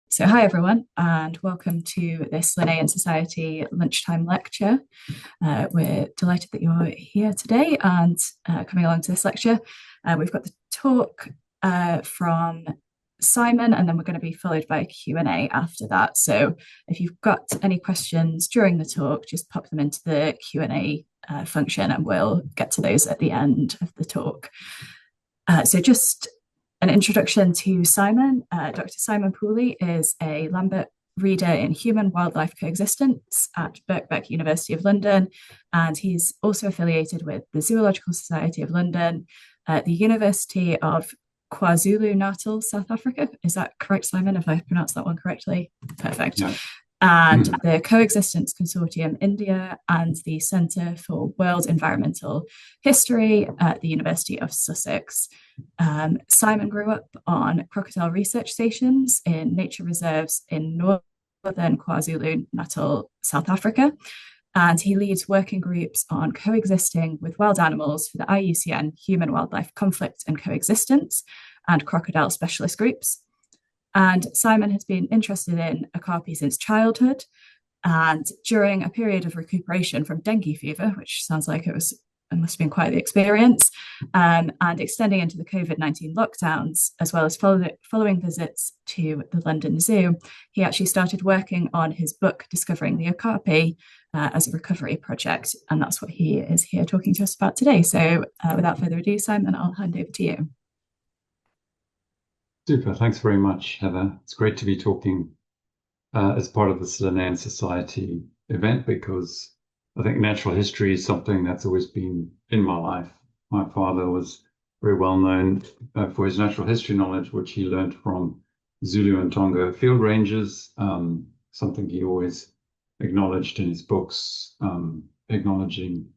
So, hi everyone, and welcome to this Linnean Society lunchtime lecture. We're delighted that you're here today and coming along to this lecture. We've got the talk from Simon, and then we're going to be followed by a Q&A after that. So, if you've got any questions during the talk, just pop them into the Q&A function, and we'll get to those at the end of the talk. So, just an introduction to Simon. Dr. Simon Pooley is a Lambert Reader in Human Wildlife Coexistence at Birkbeck University of London, and he's also affiliated with the Zoological Society of London, the University of KwaZulu-Natal, South Africa. Is that correct, Simon? Have I pronounced that one correctly? Perfect. Yeah. And the Coexistence Consortium India and the Centre for World Environmental History at the University of Sussex. Simon grew up on crocodile research stations in nature reserves in northern KwaZulu-Natal, South Africa, and he leads working groups on coexisting with wild animals for the IUCN Human Wildlife Conflict and Coexistence and crocodile specialist groups. And Simon has been interested in Okapi since childhood. And during a period of recuperation from dengue fever, which sounds like it must have been quite the experience, and extending into the COVID-19 lockdowns, as well as following visits to the London Zoo, he actually started working on his book, Discovering the Okapi, as a recovery project. And that's what he is here talking to us about today. So without further ado, Simon, I'll hand over to you. Super. Thanks very much, Heather. It's great to be talking as part of this Linnean Society event, because I think natural history is something that's always been in my life. My father was very well known for his natural history knowledge, which he learned from Zulu and Tonga field rangers, something he always acknowledged in his books, acknowledging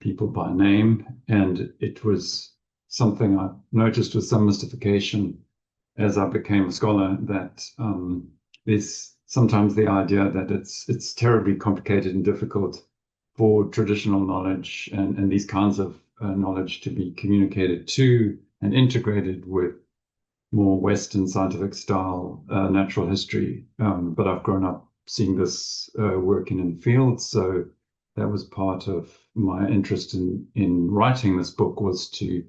people by name. And it was something I noticed with some mystification as I became a scholar, that there's sometimes the idea that it's terribly complicated and difficult for traditional knowledge and these kinds of knowledge to be communicated to and integrated with more Western scientific style natural history. But I've grown up seeing this working in the field, so that was part of my interest in writing this book, was to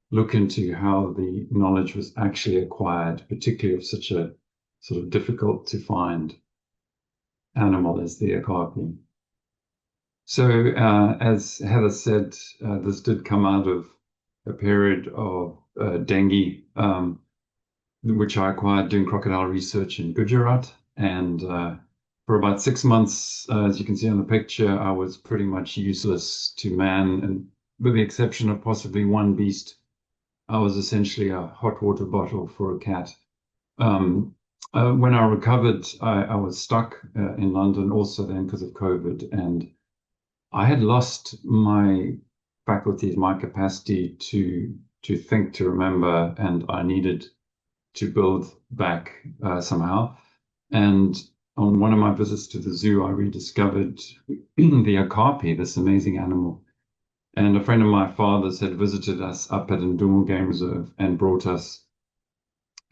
look into how the knowledge was actually acquired, particularly of such a sort of difficult to find animal as the okapi. So as Heather said, this did come out of a period of dengue, which I acquired doing crocodile research in Gujarat. And for about 6 months, as you can see on the picture, I was pretty much useless to man, and with the exception of possibly one beast, I was essentially a hot water bottle for a cat. When I recovered, I was stuck in London also then because of COVID, and I had lost my faculties, my capacity to think, to remember, and I needed to build back somehow. And on one of my visits to the zoo, I rediscovered the okapi, this amazing animal. And a friend of my father's had visited us up at Ndungu Game Reserve and brought us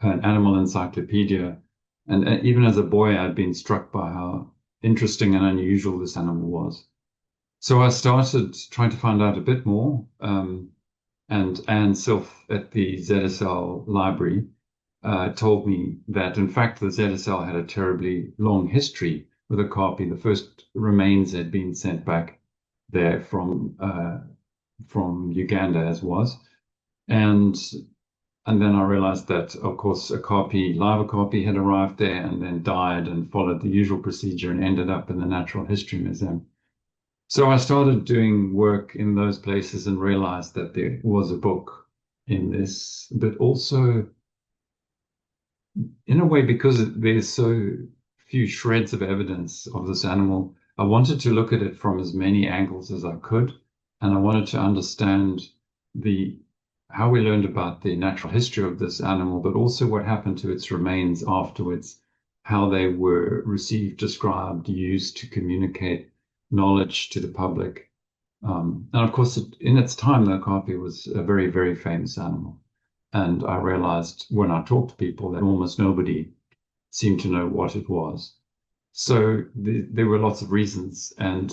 an animal encyclopedia. And even as a boy, I'd been struck by how interesting and unusual this animal was. So I started trying to find out a bit more. And Anne Silf at the ZSL library told me that, in fact, the ZSL had a terribly long history with okapi. The first remains had been sent back there from Uganda, as was, and then I realized that, of course, live okapi had arrived there and then died and followed the usual procedure and ended up in the Natural History Museum. So I started doing work in those places and realized that there was a book in this, but also, in a way, because there's so few shreds of evidence of this animal, I wanted to look at it from as many angles as I could. And I wanted to understand how we learned about the natural history of this animal, but also what happened to its remains afterwards, how they were received, described, used to communicate knowledge to the public. And of course, in its time, the okapi was a very, very famous animal. And I realized when I talked to people that almost nobody seem to know what it was. So there were lots of reasons, and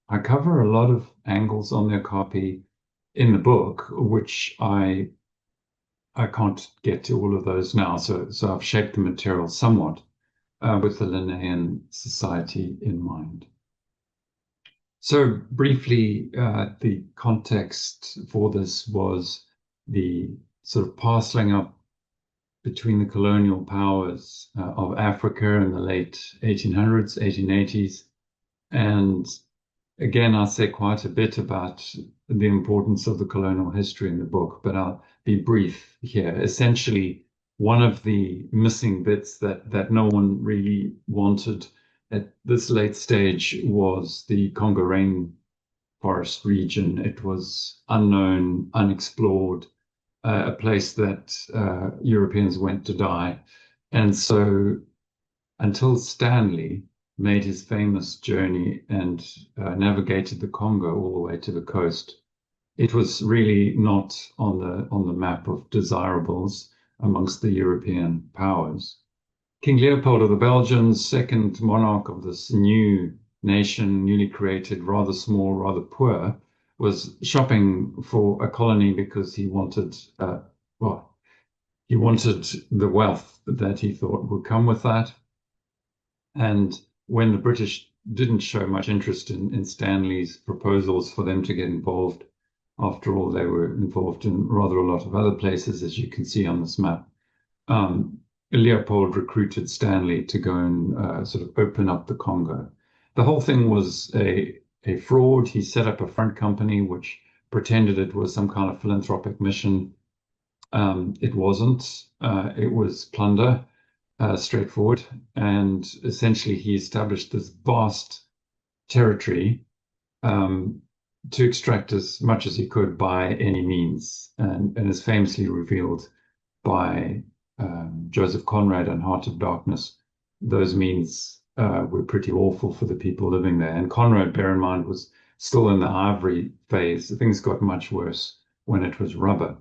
I cover a lot of angles on the Okapi in the book, which I can't get to all of those now. So I've shaped the material somewhat with the Linnean society in mind. So briefly, the context for this was the sort of parceling up between the colonial powers of Africa in the late 1800s, 1880s. And again, I say quite a bit about the importance of the colonial history in the book, but I'll be brief here. Essentially, one of the missing bits that no one really wanted at this late stage was the Congo rainforest region. It was unknown, unexplored, a place that Europeans went to die. And so until Stanley made his famous journey and navigated the Congo all the way to the coast, it was really not on the map of desirables amongst the European powers. King Leopold of the Belgians, second monarch of this new nation, newly created, rather small, rather poor, was shopping for a colony because he wanted, he wanted the wealth that he thought would come with that. And when the British didn't show much interest in Stanley's proposals for them to get involved, after all, they were involved in rather a lot of other places, as you can see on this map. Leopold recruited Stanley to go and sort of open up the Congo. The whole thing was a fraud. He set up a front company which pretended it was some kind of philanthropic mission. It wasn't. It was plunder, straightforward. And essentially, he established this vast territory to extract as much as he could by any means, and is famously revealed by Joseph Conrad and Heart of Darkness. Those means were pretty awful for the people living there. And Conrad, bear in mind, was still in the ivory phase. Things got much worse when it was rubber.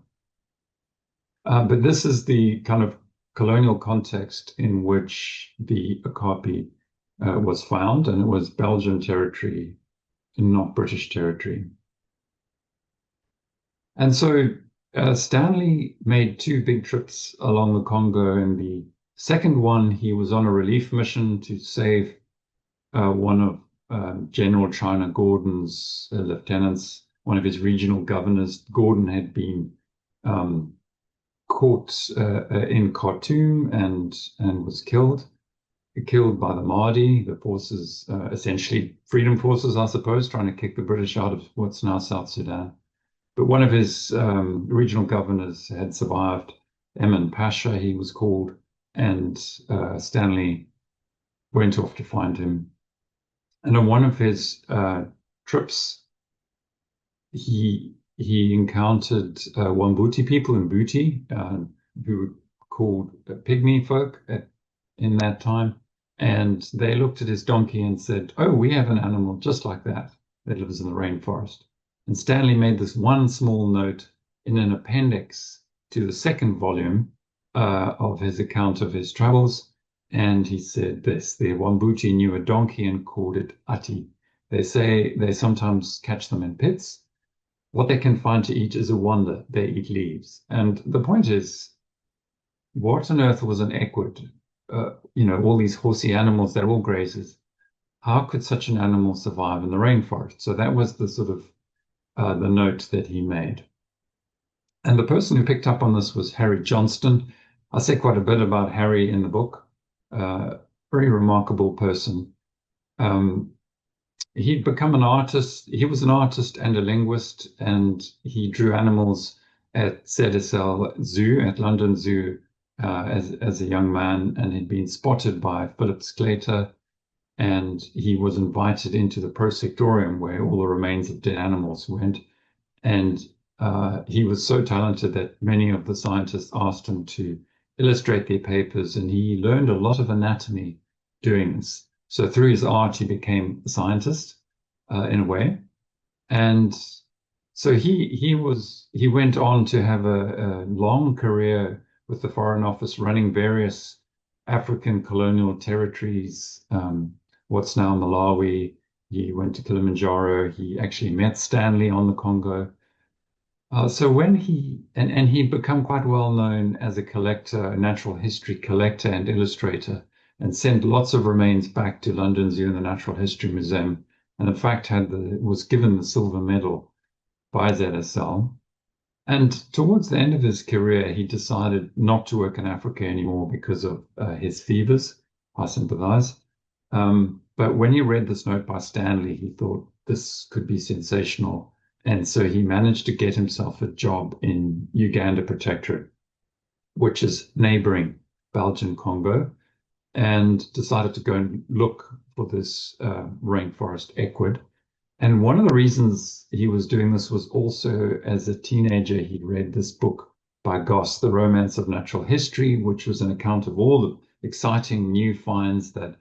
But this is the kind of colonial context in which the Okapi was found, and it was Belgian territory, not British territory. And so Stanley made two big trips along the Congo. In the second one, he was on a relief mission to save one of General China Gordon's lieutenants, one of his regional governors. Gordon had been caught in Khartoum and was killed by the Mahdi, the forces, essentially freedom forces, I suppose, trying to kick the British out of what's now South Sudan. But one of his regional governors had survived, Emin Pasha, he was called, and Stanley went off to find him. And on one of his trips, he encountered Wambuti people in Buti, who were called pygmy folk in that time. And they looked at his donkey and said, "Oh, we have an animal just like that lives in the rainforest." And Stanley made this one small note in an appendix to the second volume of his account of his travels. And he said this: the Wambuti knew a donkey and called it Ati. They say they sometimes catch them in pits. What they can find to eat is a wonder. They eat leaves. And the point is, what on earth was an equid? All these horsey animals, they're all grazers. How could such an animal survive in the rainforest? So that was the sort of the note that he made. And the person who picked up on this was Harry Johnston. I say quite a bit about Harry in the book. Very remarkable person. He'd become an artist. He was an artist and a linguist, and he drew animals at Cedisel Zoo, at London Zoo, as a young man, and had been spotted by Philip Sclater, and he was invited into the prosectorium where all the remains of dead animals went. And he was so talented that many of the scientists asked him to illustrate their papers, and he learned a lot of anatomy doing this. So through his art, he became a scientist in a way. And so he went on to have a long career with the Foreign Office, running various African colonial territories, what's now Malawi. He went to Kilimanjaro. He actually met Stanley on the Congo. So when and he'd become quite well known as a collector, a natural history collector and illustrator, and sent lots of remains back to London Zoo and the Natural History Museum, and in fact was given the silver medal by ZSL. And towards the end of his career, he decided not to work in Africa anymore because of his fevers. I sympathize. But when he read this note by Stanley, he thought this could be sensational. And so he managed to get himself a job in Uganda Protectorate, which is neighboring Belgian Congo, and decided to go and look for this rainforest equid. And one of the reasons he was doing this was also as a teenager, he'd read this book by Goss, The Romance of Natural History, which was an account of all the exciting new finds that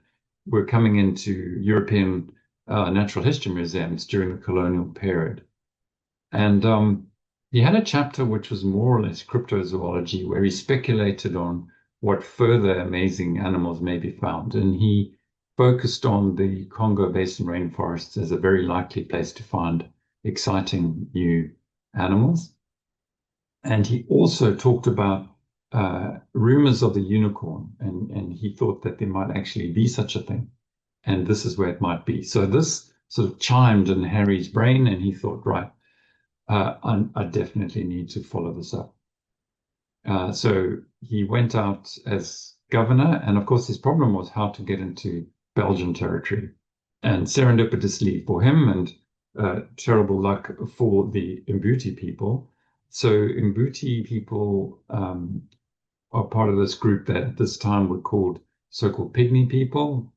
were coming into European natural history museums during the colonial period. And he had a chapter which was more or less cryptozoology, where he speculated on what further amazing animals may be found. And he focused on the Congo Basin rainforests as a very likely place to find exciting new animals. And he also talked about rumors of the unicorn, and he thought that there might actually be such a thing. And this is where it might be. So this sort of chimed in Harry's brain, and he thought, right, I definitely need to follow this up. So he went out as governor, and of course his problem was how to get into Belgian territory. And serendipitously for him, and terrible luck for the Mbuti people. So Mbuti people are part of this group that at this time were called so-called pygmy people,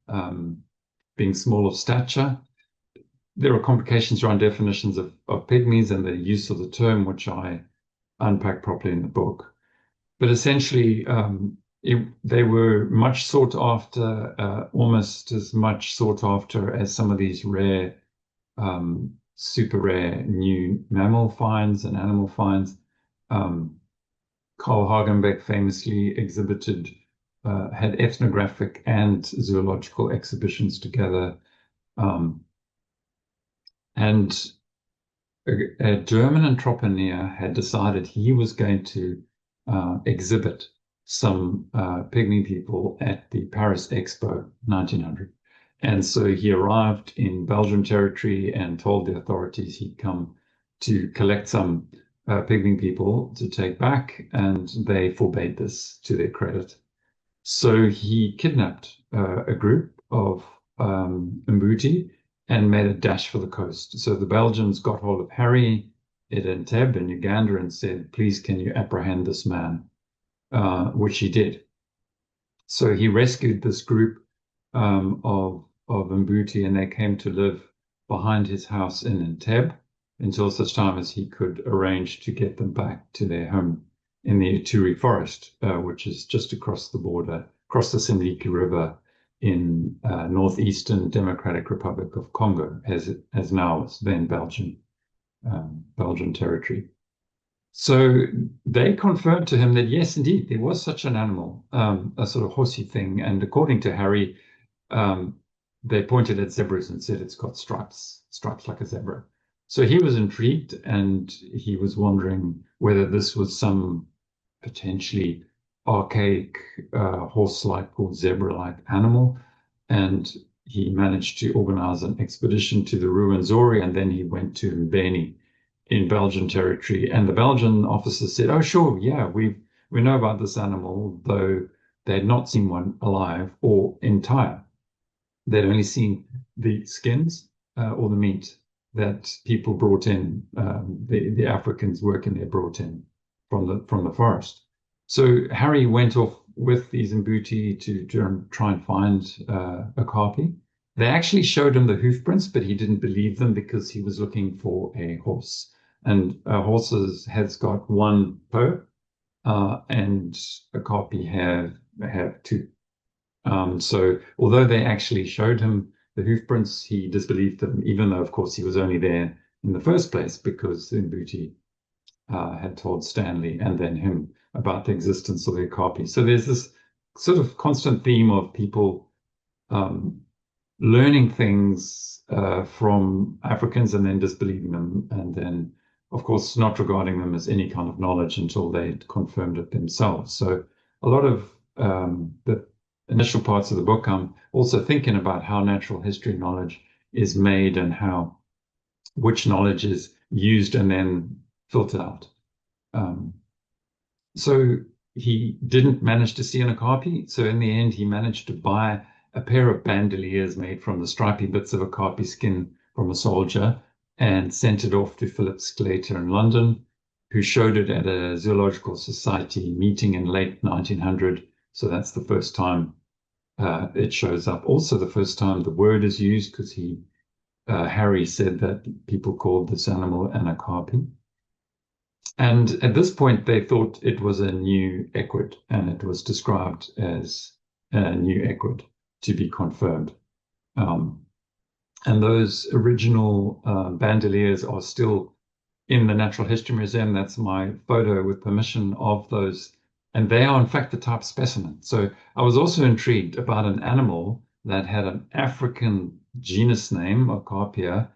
being small of stature. There are complications around definitions of pygmies and the use of the term, which I unpack properly in the book. But essentially, they were much sought after, almost as much sought after as some of these rare, super rare new mammal finds and animal finds. Carl Hagenbeck famously had ethnographic and zoological exhibitions together. And a German entrepreneur had decided he was going to exhibit some pygmy people at the Paris Expo 1900. And so he arrived in Belgian territory and told the authorities he'd come to collect some pygmy people to take back, and they forbade this to their credit. So he kidnapped a group of Mbuti and made a dash for the coast. So the Belgians got hold of Harry at Entebbe in Uganda and said, please, can you apprehend this man? Which he did. So he rescued this group of Mbuti, and they came to live behind his house in Entebbe until such time as he could arrange to get them back to their home in the Ituri forest, which is just across the border, across the Sindiki River in northeastern Democratic Republic of Congo, as now is then Belgian territory. So they confirmed to him that yes, indeed, there was such an animal, a sort of horsey thing. And according to Harry, they pointed at zebras and said it's got stripes like a zebra. So he was intrigued, and he was wondering whether this was some potentially archaic horse-like or zebra-like animal. And he managed to organize an expedition to the Ruwenzori, and then he went to Mbeni in Belgian territory. And the Belgian officers said, oh, sure, yeah, we know about this animal, though they had not seen one alive or entire. They'd only seen the skins or the meat that people brought in, the Africans working there brought in from the forest. So Harry went off with these Mbuti to try and find Okapi. They actually showed him the hoof prints, but he didn't believe them because he was looking for a horse. And horses has got one toe, and Okapi have two. So although they actually showed him the hoof prints, he disbelieved them, even though, of course, he was only there in the first place because the Mbuti had told Stanley and then him about the existence of the Okapi. So there's this sort of constant theme of people um, learning things from Africans and then disbelieving them, and then, of course, not regarding them as any kind of knowledge until they'd confirmed it themselves. So a lot of the initial parts of the book, I'm also thinking about how natural history knowledge is made and how which knowledge is used and then filtered out. Um, so he didn't manage to see an okapi. So in the end, he managed to buy a pair of bandoliers made from the stripy bits of okapi skin from a soldier and sent it off to Philip Sclater in London, who showed it at a Zoological Society meeting in late 1900. So that's the first time it shows up. Also, the first time the word is used, because Harry said that people called this animal an okapi. And at this point, they thought it was a new equid, and it was described as a new equid to be confirmed. Um, and those original bandoliers are still in the Natural History Museum. That's my photo with permission of those. And they are, in fact, the type specimen. So I was also intrigued about an animal that had an African genus name, Okapia,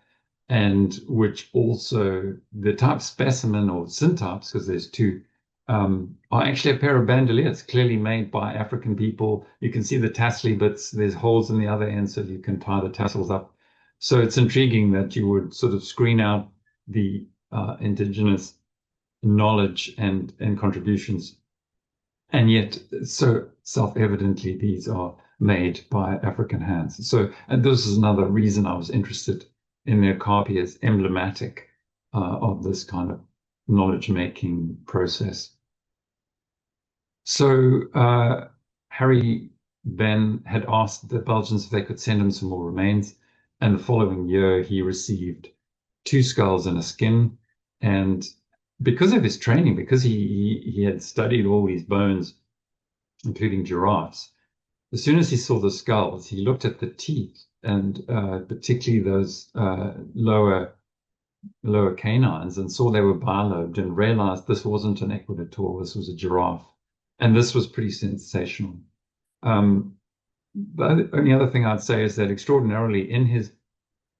and which also the type specimen or syntypes, because there's two, are actually a pair of bandoliers clearly made by African people. You can see the tassely bits, there's holes in the other end so you can tie the tassels up. So it's intriguing that you would sort of screen out the indigenous knowledge and contributions. And yet, so self-evidently, these are made by African hands. So, and this is another reason I was interested in the okapi as emblematic of this kind of knowledge-making process. So Harry then had asked the Belgians if they could send him some more remains, and the following year he received two skulls and a skin. And because of his training, because he had studied all these bones, including giraffes, as soon as he saw the skulls, he looked at the teeth, and particularly those lower canines, and saw they were bilobed, and realized this wasn't an equid at all. This was a giraffe, and this was pretty sensational. Um, the only other thing I'd say is that extraordinarily, in his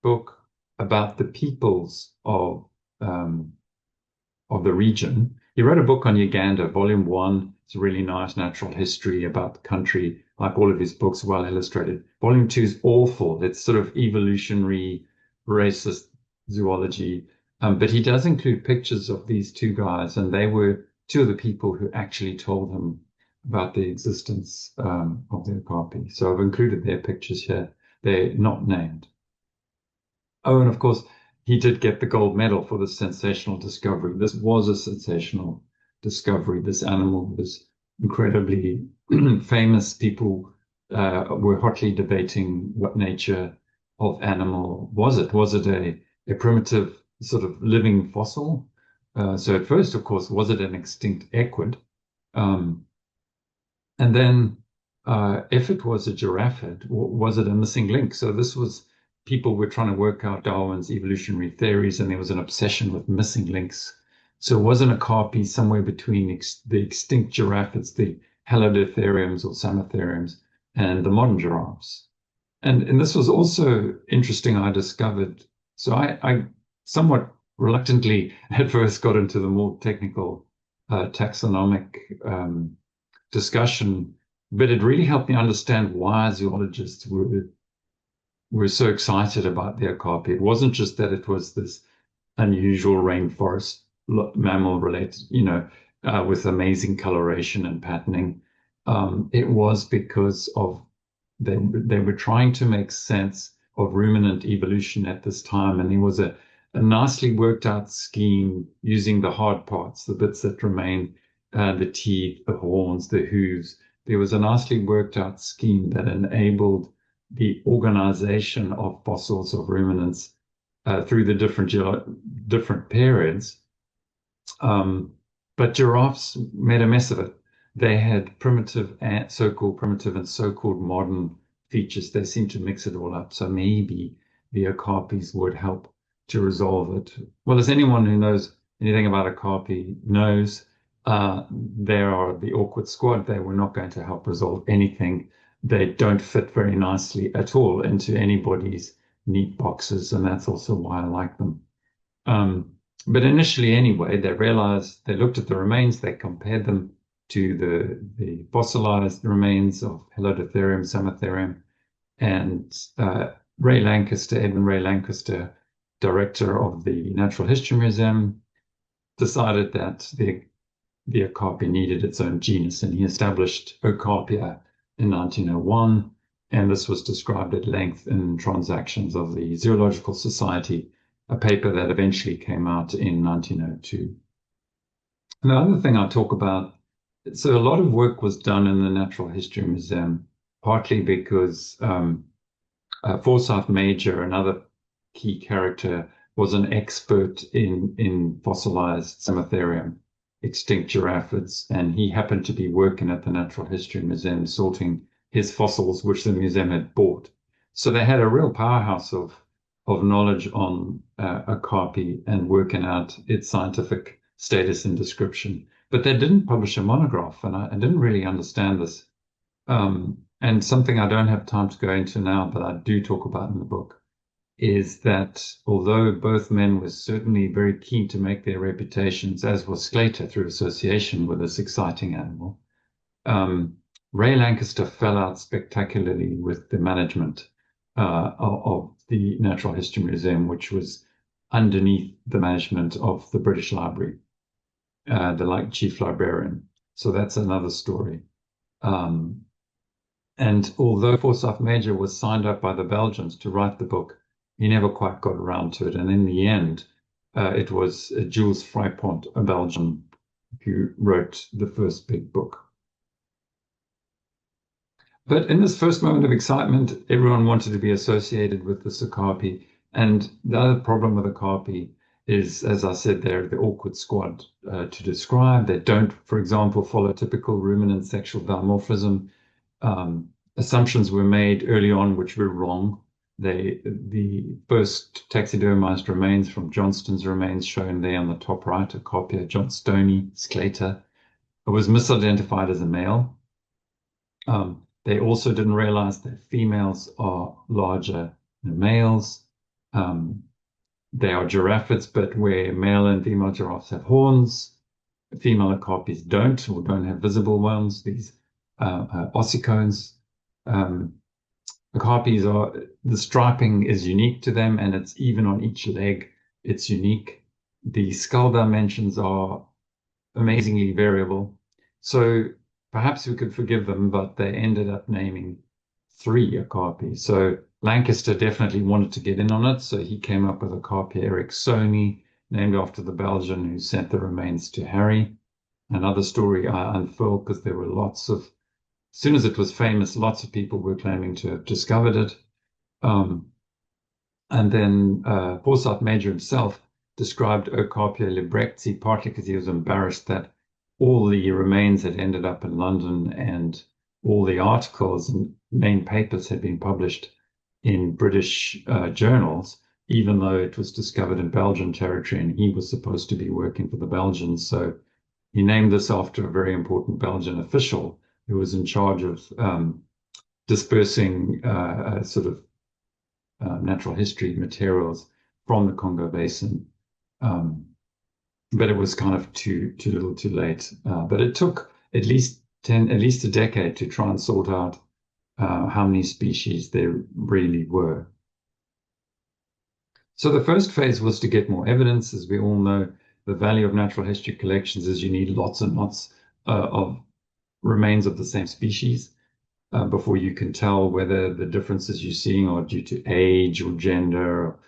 book about the peoples of the region, he wrote a book on Uganda, Volume 1. It's a really nice natural history about the country, like all of his books, well illustrated. Volume 2 is awful. It's sort of evolutionary, racist zoology. But he does include pictures of these two guys, and they were two of the people who actually told him about the existence of the okapi. So I've included their pictures here. They're not named. Oh, and of course, he did get the gold medal for this sensational discovery. This was a sensational discovery. This animal was incredibly famous. People were hotly debating what nature of animal was it. Was it a primitive sort of living fossil? So at first, of course, was it an extinct equid? Um, and then if it was a giraffid, was it a missing link? So this was people were trying to work out Darwin's evolutionary theories, and there was an obsession with missing links. So it wasn't a copy somewhere between the extinct giraffids, the Halodontheriums or Samotheriums, and the modern giraffes. And this was also interesting, I discovered. So I somewhat reluctantly at first got into the more technical taxonomic discussion, but it really helped me understand why zoologists were so excited about the okapi. It wasn't just that it was this unusual rainforest mammal related, with amazing coloration and patterning. It was because of they were trying to make sense of ruminant evolution at this time, and there was a nicely worked out scheme using the hard parts, the bits that remain, the teeth, the horns, the hooves. There was a nicely worked out scheme that enabled the organization of fossils of ruminants through the different periods. But giraffes made a mess of it. They had primitive and so-called primitive and so-called modern features. They seemed to mix it all up. So maybe the okapis would help to resolve it. Well, as anyone who knows anything about okapi knows, They are the awkward squad. They were not going to help resolve anything. They don't fit very nicely at all into anybody's neat boxes, and that's also why I like them. Um, but initially, anyway, they realized they looked at the remains, they compared them to the fossilized remains of Heliodotherium, Samotherium, and Edwin Ray Lancaster, director of the Natural History Museum, decided that the Okapi needed its own genus, and he established Okapia in 1901, and this was described at length in Transactions of the Zoological Society, a paper that eventually came out in 1902. And the other thing I talk about, so a lot of work was done in the Natural History Museum, partly because Forsyth Major, another key character, was an expert in fossilized Samotherium, extinct giraffids, and he happened to be working at the Natural History Museum sorting his fossils, which the museum had bought. So they had a real powerhouse of knowledge on Okapi and working out its scientific status and description. But they didn't publish a monograph, and I didn't really understand this. And something I don't have time to go into now, but I do talk about in the book, is that although both men were certainly very keen to make their reputations, as was Sclater through association with this exciting animal, Ray Lancaster fell out spectacularly with the management of the Natural History Museum, which was underneath the management of the British Library, the chief librarian. So that's another story. And although Forsyth Major was signed up by the Belgians to write the book, he never quite got around to it. And in the end, it was Jules Fripont, a Belgian, who wrote the first big book. But in this first moment of excitement, everyone wanted to be associated with the Okapi. And the other problem with Okapi is, as I said, they're the awkward squad to describe. They don't, for example, follow typical ruminant sexual dimorphism. Assumptions were made early on which were wrong. The first taxidermized remains from Johnston's remains shown there on the top right, Okapia johnstoni sclata, was misidentified as a male. They also didn't realize that females are larger than males. They are giraffids, but where male and female giraffes have horns, female okapis don't, or don't have visible ones. These ossicones. Okapis the striping is unique to them, and it's even on each leg. It's unique. The skull dimensions are amazingly variable. So perhaps we could forgive them, but they ended up naming 3 Okapi. So Lancaster definitely wanted to get in on it, so he came up with Okapia ericksoni, named after the Belgian who sent the remains to Harry. Another story I unfurled because there were lots of, as soon as it was famous, lots of people were claiming to have discovered it. And then Forsyth Major himself described Okapia librecti, partly because he was embarrassed that all the remains had ended up in London and all the articles and main papers had been published in British journals, even though it was discovered in Belgian territory and he was supposed to be working for the Belgians. So he named this after a very important Belgian official who was in charge of dispersing natural history materials from the Congo Basin. But it was kind of too little too late. But it took at least a decade to try and sort out how many species there really were. So the first phase was to get more evidence. As we all know, the value of natural history collections is you need lots and lots of remains of the same species before you can tell whether the differences you're seeing are due to age or gender, or,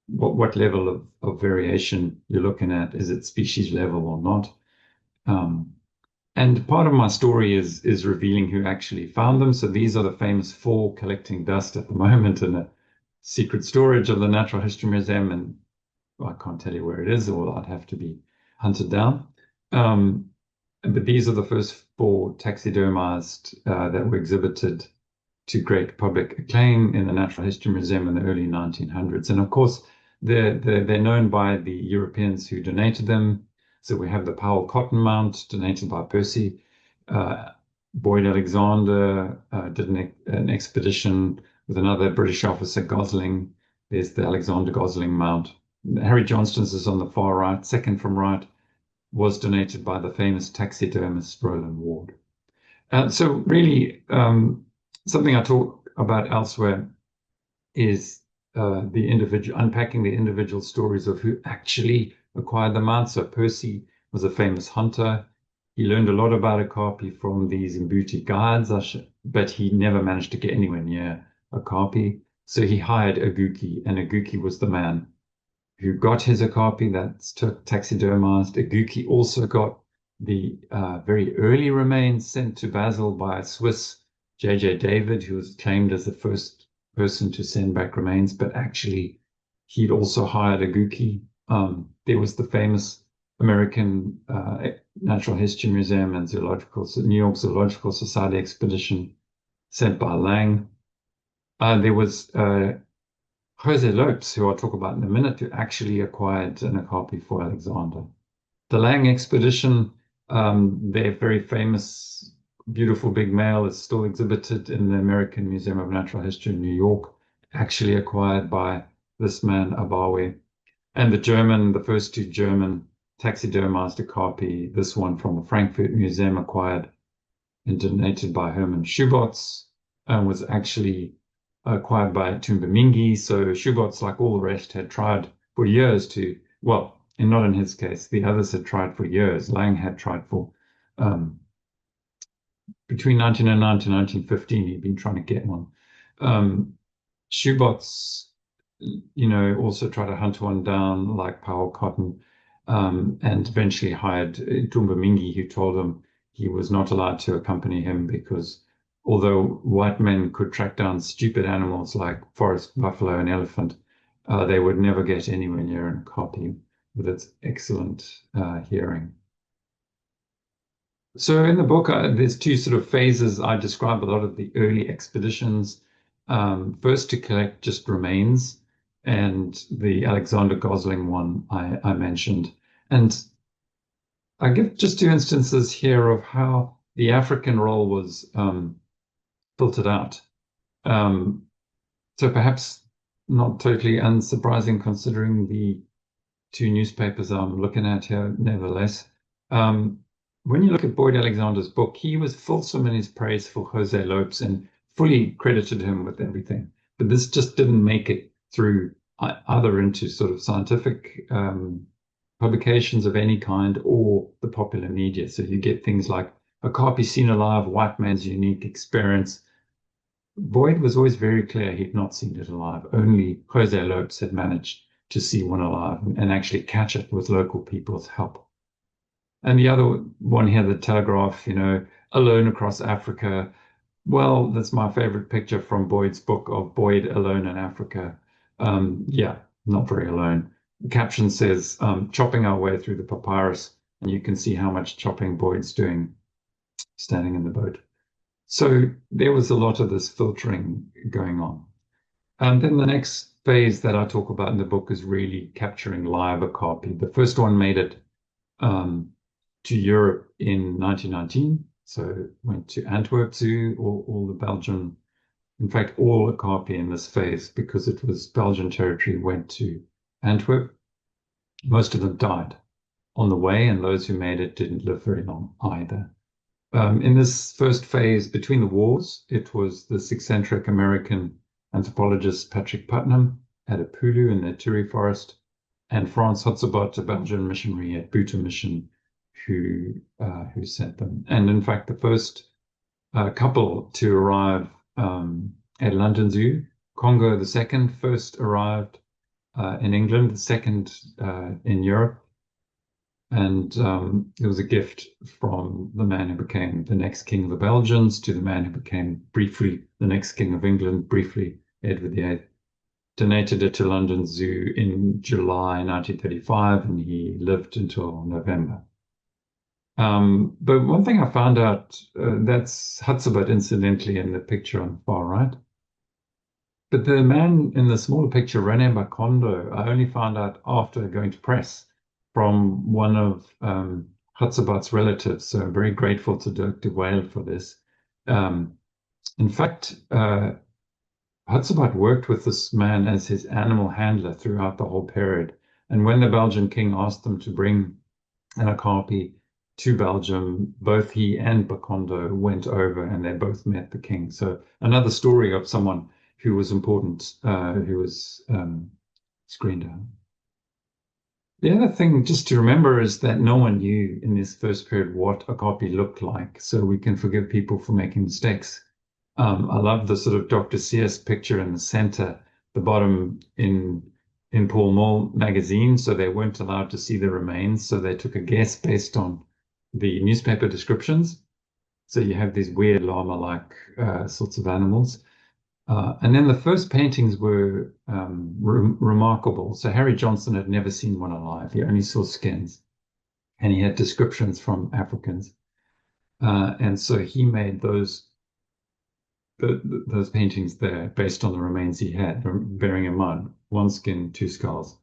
what level of variation you're looking at. Is it species level or not? And part of my story is revealing who actually found them. So these are the famous 4 collecting dust at the moment in a secret storage of the Natural History Museum. And I can't tell you where it is, or I'd have to be hunted down. But these are the first 4 taxidermized that were exhibited to great public acclaim in the Natural History Museum in the early 1900s. And of course, they're known by the Europeans who donated them. So we have the Powell Cotton Mount donated by Percy. Boyd Alexander did an expedition with another British officer, Gosling. There's the Alexander Gosling Mount. Harry Johnston's is on the far right, second from right, was donated by the famous taxidermist Roland Ward. So really, something I talk about elsewhere is the individual, unpacking the individual stories of who actually acquired the mount. So Percy was a famous hunter. He learned a lot about Okapi from these Mbuti guides, but he never managed to get anywhere near Okapi. So he hired Aguki, and Aguki was the man who got his Okapi that's taxidermized. Aguki also got the very early remains sent to Basel by Swiss J.J. David, who was claimed as the first person to send back remains, but actually he'd also hired Aguki. There was the famous American Natural History Museum and New York Zoological Society expedition sent by Lang. There was Jose Lopes, who I'll talk about in a minute, who actually acquired an Okapi for Alexander. The Lang expedition, their very famous, beautiful big male is still exhibited in the American Museum of Natural History in New York, actually acquired by this man, Abawe. And the first two German taxidermized Okapi, this one from the Frankfurt Museum acquired and donated by Hermann Schubertz, and was actually acquired by Mingi. So Schubertz, like all the rest, had tried for years to, well, and not in his case, the others had tried for years. Lang had tried for between 1909 to 1915, he'd been trying to get one. Schubertz, also tried to hunt one down like Powell Cotton, and eventually hired Mingi, who told him he was not allowed to accompany him because although white men could track down stupid animals like forest buffalo and elephant, they would never get anywhere near an Okapi with its excellent hearing. So in the book, there's two sort of phases. I describe a lot of the early expeditions. First to collect just remains, and the Alexander Gosling one I mentioned. And I give just two instances here of how the African role was filtered out. So perhaps not totally unsurprising considering the two newspapers I'm looking at here, nevertheless. When you look at Boyd Alexander's book, he was fulsome in his praise for Jose Lopes and fully credited him with everything. But this just didn't make it through either into sort of scientific publications of any kind or the popular media. So you get things like Okapi seen alive, white man's unique experience. Boyd was always very clear he'd not seen it alive. Only Jose Lopes had managed to see one alive and actually catch it with local people's help. And the other one here, the Telegraph, alone across Africa. Well, that's my favorite picture from Boyd's book of Boyd alone in Africa. Yeah, not very alone. The caption says, chopping our way through the papyrus, and you can see how much chopping Boyd's doing standing in the boat. So there was a lot of this filtering going on. And then the next phase that I talk about in the book is really capturing live Okapi. The first one made it to Europe in 1919. So went to Antwerp Zoo, all the Belgian, in fact, all Okapi in this phase, because it was Belgian territory, went to Antwerp. Most of them died on the way, and those who made it didn't live very long either. In this first phase between the wars, it was this eccentric American anthropologist Patrick Putnam at a Pooley in the Turi forest, and Frans Hotzenbot, a Belgian missionary at Buta Mission, who sent them. And in fact, the first couple to arrive at London Zoo, Congo the second, first arrived in England, the second in Europe. And it was a gift from the man who became the next king of the Belgians to the man who became briefly the next king of England, briefly Edward VIII. Donated it to London Zoo in July 1935, and he lived until November. But one thing I found out, that's Hotzenbot incidentally in the picture on the far right. But the man in the smaller picture, René Bakondo, I only found out after going to press from one of Hatzabat's relatives. So I'm very grateful to Dirk de Waal for this. In fact, Hatzabat worked with this man as his animal handler throughout the whole period. And when the Belgian king asked them to bring an okapi to Belgium, both he and Bakondo went over and they both met the king. So another story of someone who was important, who was screened out. The other thing just to remember is that no one knew in this first period what a copy looked like, so we can forgive people for making mistakes. I love the sort of Dr. Sears picture in the center, the bottom in Pall Mall magazine, so they weren't allowed to see the remains, so they took a guess based on the newspaper descriptions. So you have these weird llama-like sorts of animals. And then the first paintings were remarkable. So Harry Johnston had never seen one alive. He only saw skins. And he had descriptions from Africans. And so he made those paintings there based on the remains he had, bearing in mind, one skin, two skulls.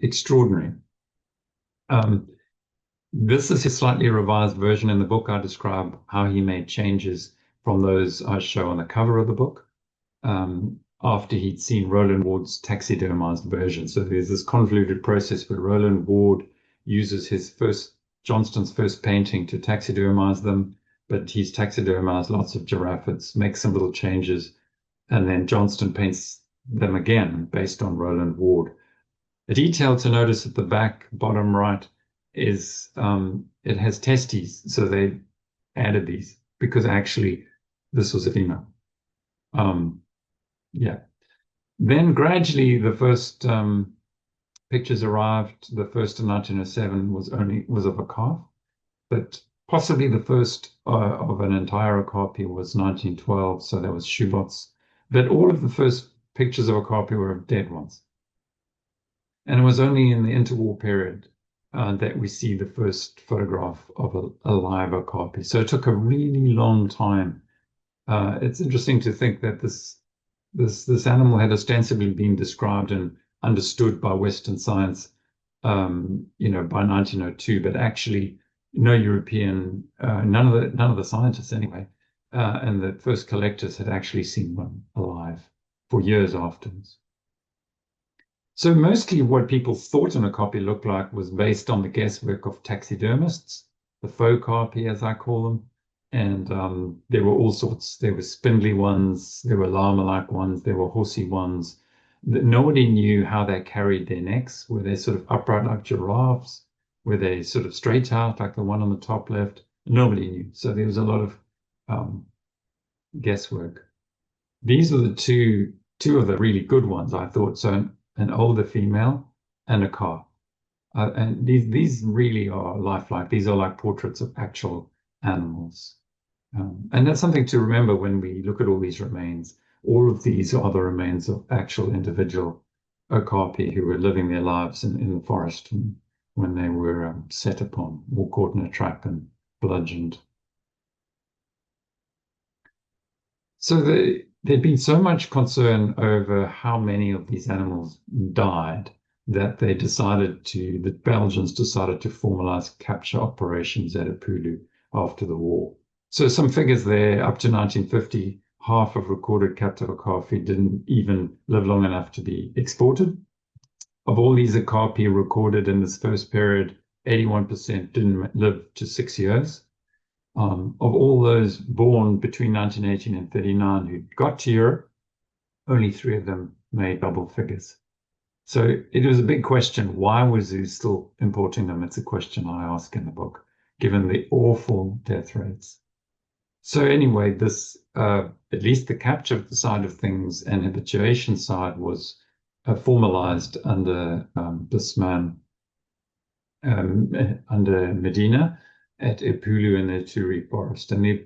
Extraordinary. This is his slightly revised version. In the book, I describe how he made changes from those I show on the cover of the book. After he'd seen Roland Ward's taxidermized version. So there's this convoluted process where Roland Ward uses Johnston's first painting to taxidermize them, but he's taxidermized lots of giraffids, makes some little changes, and then Johnston paints them again based on Roland Ward. A detail to notice at the back, bottom right, is it has testes, so they added these because actually this was a female. Yeah. Then gradually the first pictures arrived. The first in 1907 was of a calf, but possibly the first of an entire okapi was 1912. So that was Schubert's. But all of the first pictures of okapi were of dead ones. And it was only in the interwar period that we see the first photograph of a live okapi. So it took a really long time. It's interesting to think that this animal had ostensibly been described and understood by Western science, by 1902, but actually no European, none of the scientists anyway, and the first collectors had actually seen one alive for years afterwards. So mostly what people thought an okapi looked like was based on the guesswork of taxidermists, the faux okapi as I call them. And there were all sorts. There were spindly ones, there were llama-like ones, there were horsey ones. Nobody knew how they carried their necks. Were they sort of upright like giraffes? Were they sort of straight out like the one on the top left? Nobody knew. So there was a lot of guesswork. These were the two of the really good ones, I thought. So an older female and a calf. And these really are lifelike. These are like portraits of actual animals. And that's something to remember when we look at all these remains. All of these are the remains of actual individual okapi who were living their lives in the forest when they were set upon or caught in a trap and bludgeoned. So there'd been so much concern over how many of these animals died that the Belgians decided to formalize capture operations at Pooley after the war. So some figures there, up to 1950, half of recorded captive okapi didn't even live long enough to be exported. Of all these okapi recorded in this first period, 81% didn't live to 6 years. Of all those born between 1918 and 39 who got to Europe, only 3 of them made double figures. So it was a big question. Why was he still importing them? It's a question I ask in the book, given the awful death rates. So anyway, this, at least the capture side of things and habituation side was formalized under this man, under Medina at Epulu in the Turi forest. And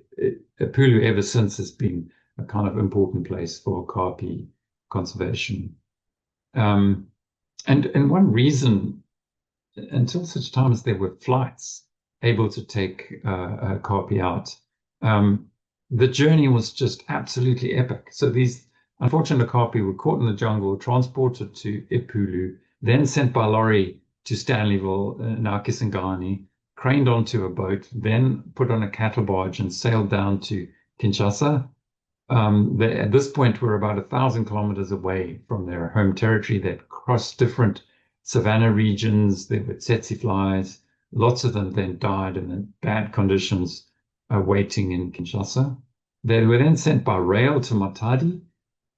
Epulu ever since has been a kind of important place for okapi conservation. And one reason, until such time as there were flights able to take okapi out, the journey was just absolutely epic. So these unfortunate okapi were caught in the jungle, transported to Epulu, then sent by lorry to Stanleyville, now Kisangani, craned onto a boat, then put on a cattle barge and sailed down to Kinshasa. They, at this point, were about 1,000 kilometers away from their home territory. They'd crossed different savanna regions. There were tsetse flies. Lots of them then died in bad conditions, waiting in Kinshasa. They were then sent by rail to Matadi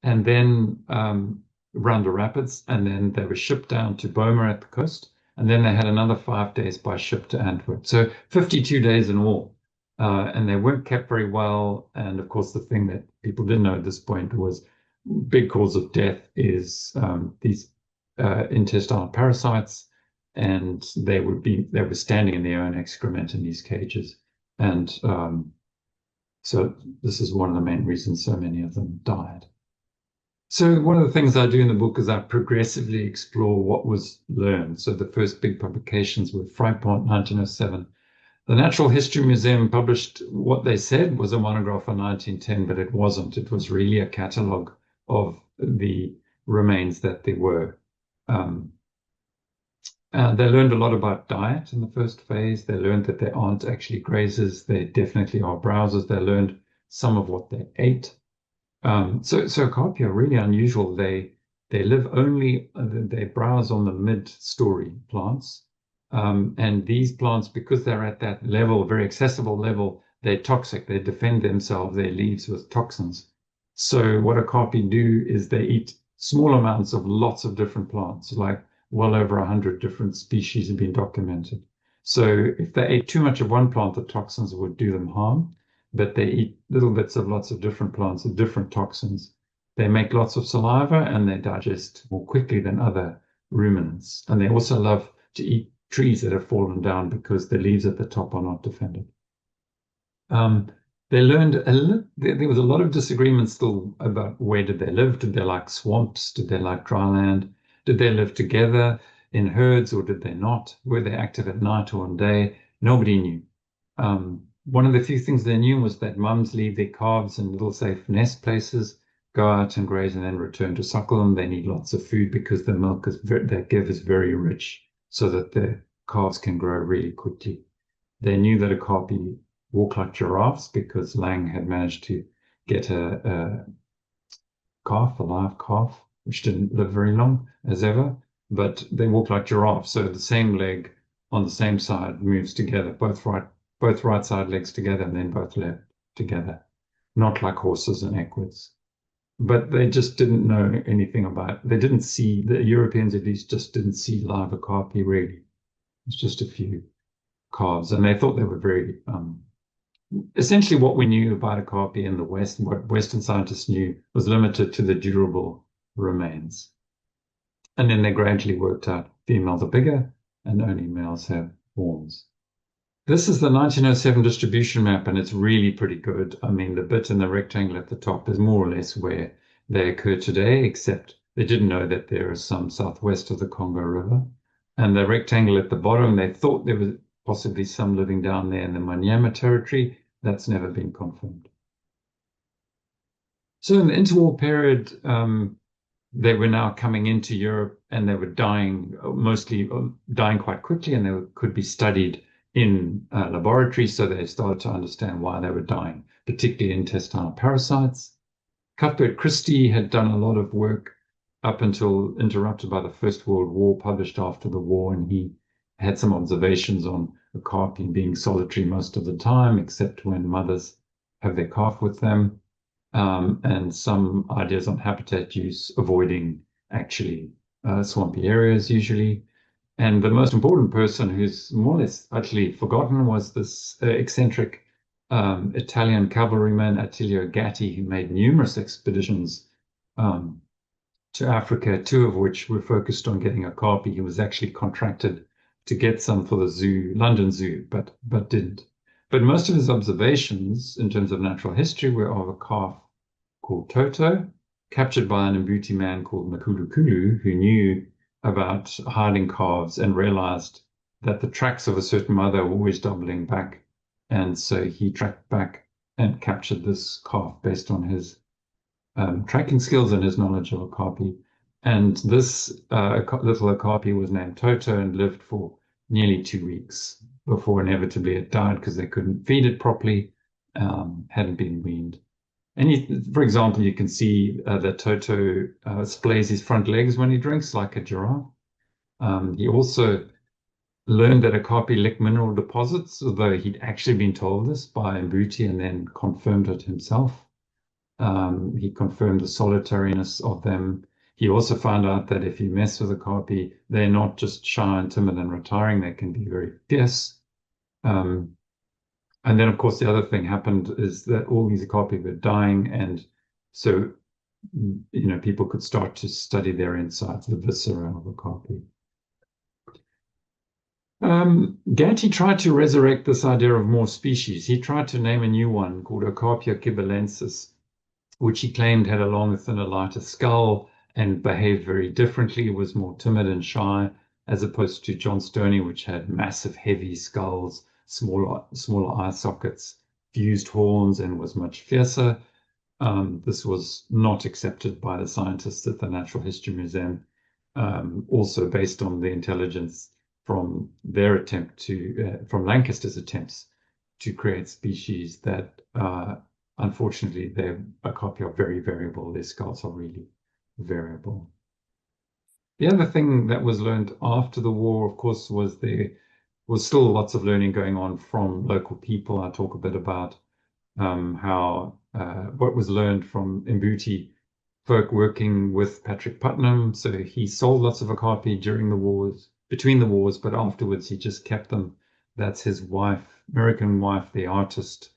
and then around the rapids, and then they were shipped down to Boma at the coast, and then they had another 5 days by ship to Antwerp. So 52 days in all. And they weren't kept very well. And of course, the thing that people didn't know at this point was big cause of death is these intestinal parasites, and they were standing in their own excrement in these cages. And so this is one of the main reasons so many of them died. So one of the things I do in the book is I progressively explore what was learned. So the first big publications were Vrypont, 1907. The Natural History Museum published what they said was a monograph on 1910, but it wasn't. It was really a catalogue of the remains that there were. They learned a lot about diet in the first phase. They learned that they aren't actually grazers. They definitely are browsers. They learned some of what they ate. So Okapi are really unusual. They live only, they browse on the mid-story plants. And these plants, because they're at that level, very accessible level, they're toxic. They defend themselves, their leaves with toxins. So what Okapi do is they eat small amounts of lots of different plants, like well over 100 different species have been documented. So if they ate too much of one plant, the toxins would do them harm, but they eat little bits of lots of different plants with different toxins. They make lots of saliva and they digest more quickly than other ruminants. And they also love to eat trees that have fallen down because the leaves at the top are not defended. They learned there was a lot of disagreement still about where did they live. Did they like swamps? Did they like dry land? Did they live together in herds or did they not? Were they active at night or on day? Nobody knew. One of the few things they knew was that mums leave their calves in little safe nest places, go out and graze and then return to suckle them. They need lots of food because the milk they give is very rich, so that the calves can grow really quickly. They knew that Okapi walk like giraffes because Lang had managed to get a live calf, which didn't live very long as ever, but they walk like giraffes. So the same leg on the same side moves together, both right side legs together and then both left together, not like horses and equids. But they just didn't know anything about, they didn't see, the Europeans at least just didn't see live Okapi really. It's just a few calves, and they thought they were very, essentially what we knew about Okapi in the West, what Western scientists knew, was limited to the durable remains. And then they gradually worked out females are bigger and only males have horns. This is the 1907 distribution map, and it's really pretty good. I mean, the bit in the rectangle at the top is more or less where they occur today, except they didn't know that there is some southwest of the Congo River. And the rectangle at the bottom, they thought there was possibly some living down there in the Manyema territory. That's never been confirmed. So in the interwar period, they were now coming into Europe and they were dying, mostly dying quite quickly, and they could be studied in laboratories, so they started to understand why they were dying, particularly intestinal parasites. Cuthbert Christie had done a lot of work up until interrupted by the First World War, published after the war, and he had some observations on Okapi being solitary most of the time, except when mothers have their calf with them, and some ideas on habitat use, avoiding actually swampy areas usually. And the most important person, who's more or less utterly forgotten, was this eccentric Italian cavalryman Attilio Gatti, who made numerous expeditions to Africa, two of which were focused on getting Okapi. He was actually contracted to get some for the zoo, London Zoo, but didn't. But most of his observations in terms of natural history were of a calf called Toto, captured by an Mbuti man called Makulukulu, who knew about hiding calves and realized that the tracks of a certain mother were always doubling back. And so he tracked back and captured this calf based on his tracking skills and his knowledge of Okapi. And this little okapi was named Toto and lived for nearly 2 weeks before inevitably it died because they couldn't feed it properly, hadn't been weaned. And for example, you can see that Toto splays his front legs when he drinks like a giraffe. He also learned that okapi lick mineral deposits, although he'd actually been told this by Mbuti and then confirmed it himself. He confirmed the solitariness of them. He also found out that if you mess with okapi, they're not just shy and timid and retiring, they can be very fierce. And then, of course, the other thing happened is that all these okapi were dying. And so, people could start to study their insides, the viscera of okapi. Gatty tried to resurrect this idea of more species. He tried to name a new one called Okapia kibalensis, which he claimed had a longer, thinner, lighter skull and behaved very differently, was more timid and shy, as opposed to Johnstoni, which had massive, heavy skulls, smaller eye sockets, fused horns, and was much fiercer. This was not accepted by the scientists at the Natural History Museum, also based on the intelligence from their from Lancaster's attempts to create species that unfortunately, they're a copy of very variable. Their skulls are really variable. The other thing that was learned after the war, of course, was there was still lots of learning going on from local people. I talk a bit about how what was learned from Mbuti folk working with Patrick Putnam. So he sold lots of okapi during the wars, between the wars, but afterwards he just kept them. That's his wife, American wife, the artist,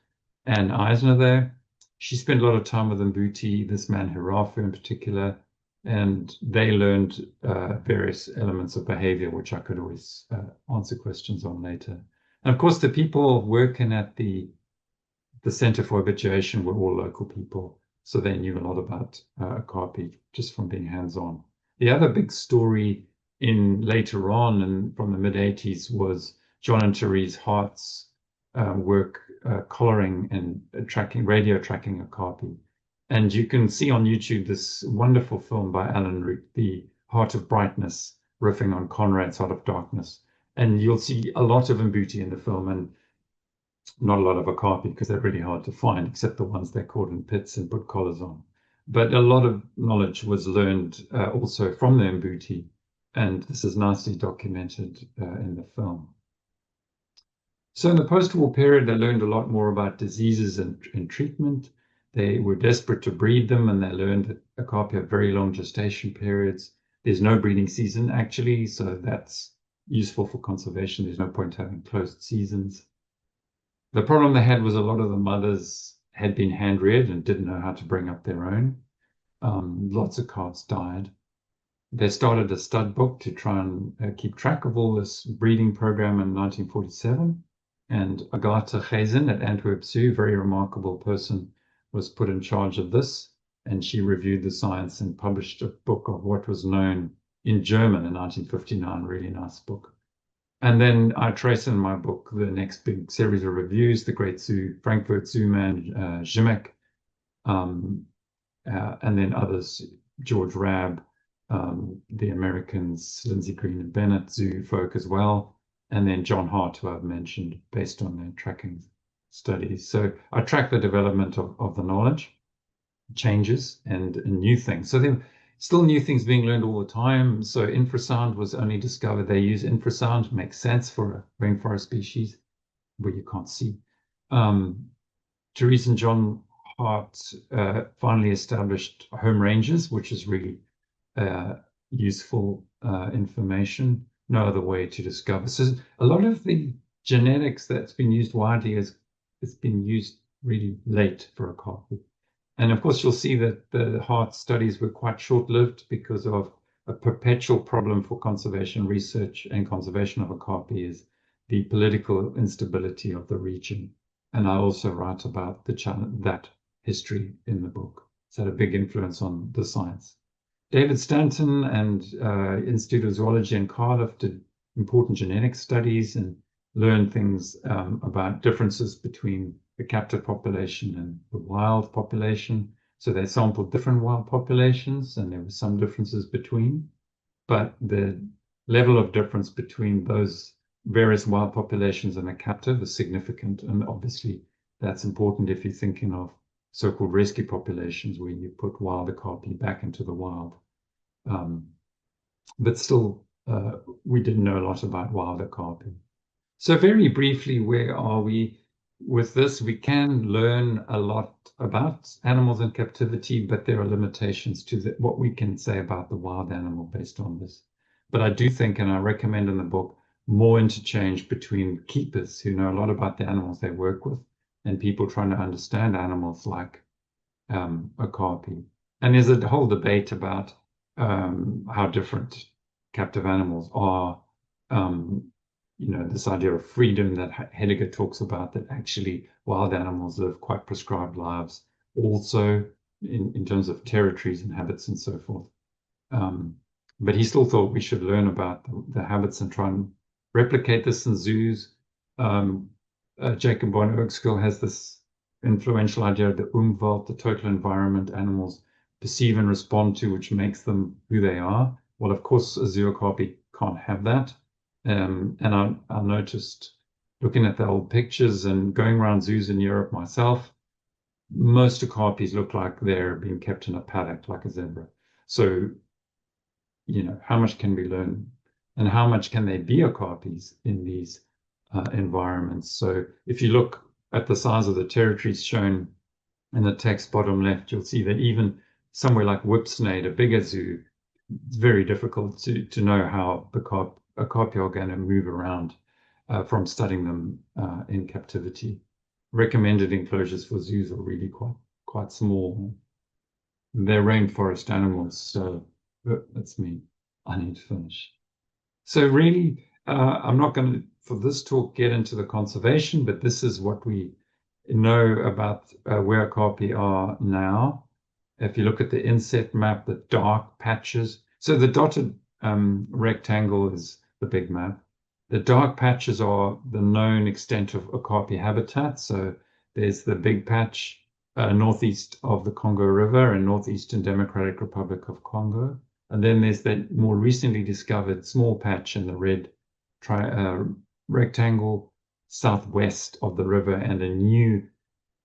Anne Eisner there. She spent a lot of time with Mbuti, this man Hirafu in particular, and they learned various elements of behavior, which I could always answer questions on later. And of course, the people working at the Center for Habituation were all local people, so they knew a lot about okapi just from being hands-on. The other big story in later on and from the mid-80s was John and Therese Hart's work collaring and radio tracking okapi. And you can see on YouTube this wonderful film by Alan Root, The Heart of Brightness, riffing on Conrad's Heart of Darkness. And you'll see a lot of Mbuti in the film and not a lot of okapi because they're really hard to find, except the ones they're caught in pits and put collars on. But a lot of knowledge was learned also from the Mbuti, and this is nicely documented in the film. So in the post-war period, they learned a lot more about diseases and treatment. They were desperate to breed them, and they learned that okapi have very long gestation periods. There's no breeding season, actually, so that's useful for conservation. There's no point having closed seasons. The problem they had was a lot of the mothers had been hand-reared and didn't know how to bring up their own. Lots of calves died. They started a stud book to try and keep track of all this breeding program in 1947. And Agatha Gezen at Antwerp Zoo, very remarkable person, was put in charge of this. And she reviewed the science and published a book of what was known in German in 1959, really nice book. And then I trace in my book the next big series of reviews, the great Frankfurt Zoo man, Zimmek, and then others, George Rabb, the Americans, Lindsay Green and Bennett, zoo folk as well, and then John Hart, who I've mentioned, based on their tracking studies. So I track the development of the knowledge, changes, and new things. So there are still new things being learned all the time. So infrasound was only discovered. They use infrasound, makes sense for a rainforest species where you can't see. Therese and John Hart finally established home ranges, which is really useful information. No other way to discover. So a lot of the genetics that's been used widely it's been used really late for okapi. And of course, you'll see that the Hart studies were quite short-lived because of a perpetual problem for conservation research and conservation of okapi is the political instability of the region. And I also write about that history in the book. It's had a big influence on the science. David Stanton and Institute of Zoology in Cardiff did important genetic studies and learned things about differences between the captive population and the wild population. So they sampled different wild populations, and there were some differences between, but the level of difference between those various wild populations and the captive is significant. And obviously that's important if you're thinking of so-called rescue populations where you put wild okapi back into the wild. But still, we didn't know a lot about wild okapi. So very briefly, where are we with this? We can learn a lot about animals in captivity, but there are limitations to what we can say about the wild animal based on this. But I do think, and I recommend in the book, more interchange between keepers who know a lot about the animals they work with and people trying to understand animals like okapi. And there's a whole debate about how different captive animals are. This idea of freedom that Heidegger talks about, that actually wild animals live quite prescribed lives also in terms of territories and habits and so forth. But he still thought we should learn about the habits and try and replicate this in zoos. Jacob von Uexküll has this influential idea of the Umwelt, the total environment animals perceive and respond to, which makes them who they are. Well, of course, a zoo okapi can't have that. And I noticed, looking at the old pictures and going around zoos in Europe myself, most okapis look like they're being kept in a paddock like a zebra. So, how much can we learn, and how much can they be okapis in these environments? So if you look at the size of the territories shown in the text bottom left, you'll see that even somewhere like Whipsnade, a bigger zoo, it's very difficult to know how the okapi are going to move around from studying them in captivity. Recommended enclosures for zoos are really quite small. They're rainforest animals, so that's me. I need to finish. So really, I'm not going to, for this talk, get into the conservation, but this is what we know about where okapi are now. If you look at the inset map, the dark patches, so the dotted rectangle is the big map. The dark patches are the known extent of okapi habitat. So there's the big patch northeast of the Congo River and northeastern Democratic Republic of Congo. And then there's that more recently discovered small patch in the red rectangle southwest of the river, and a new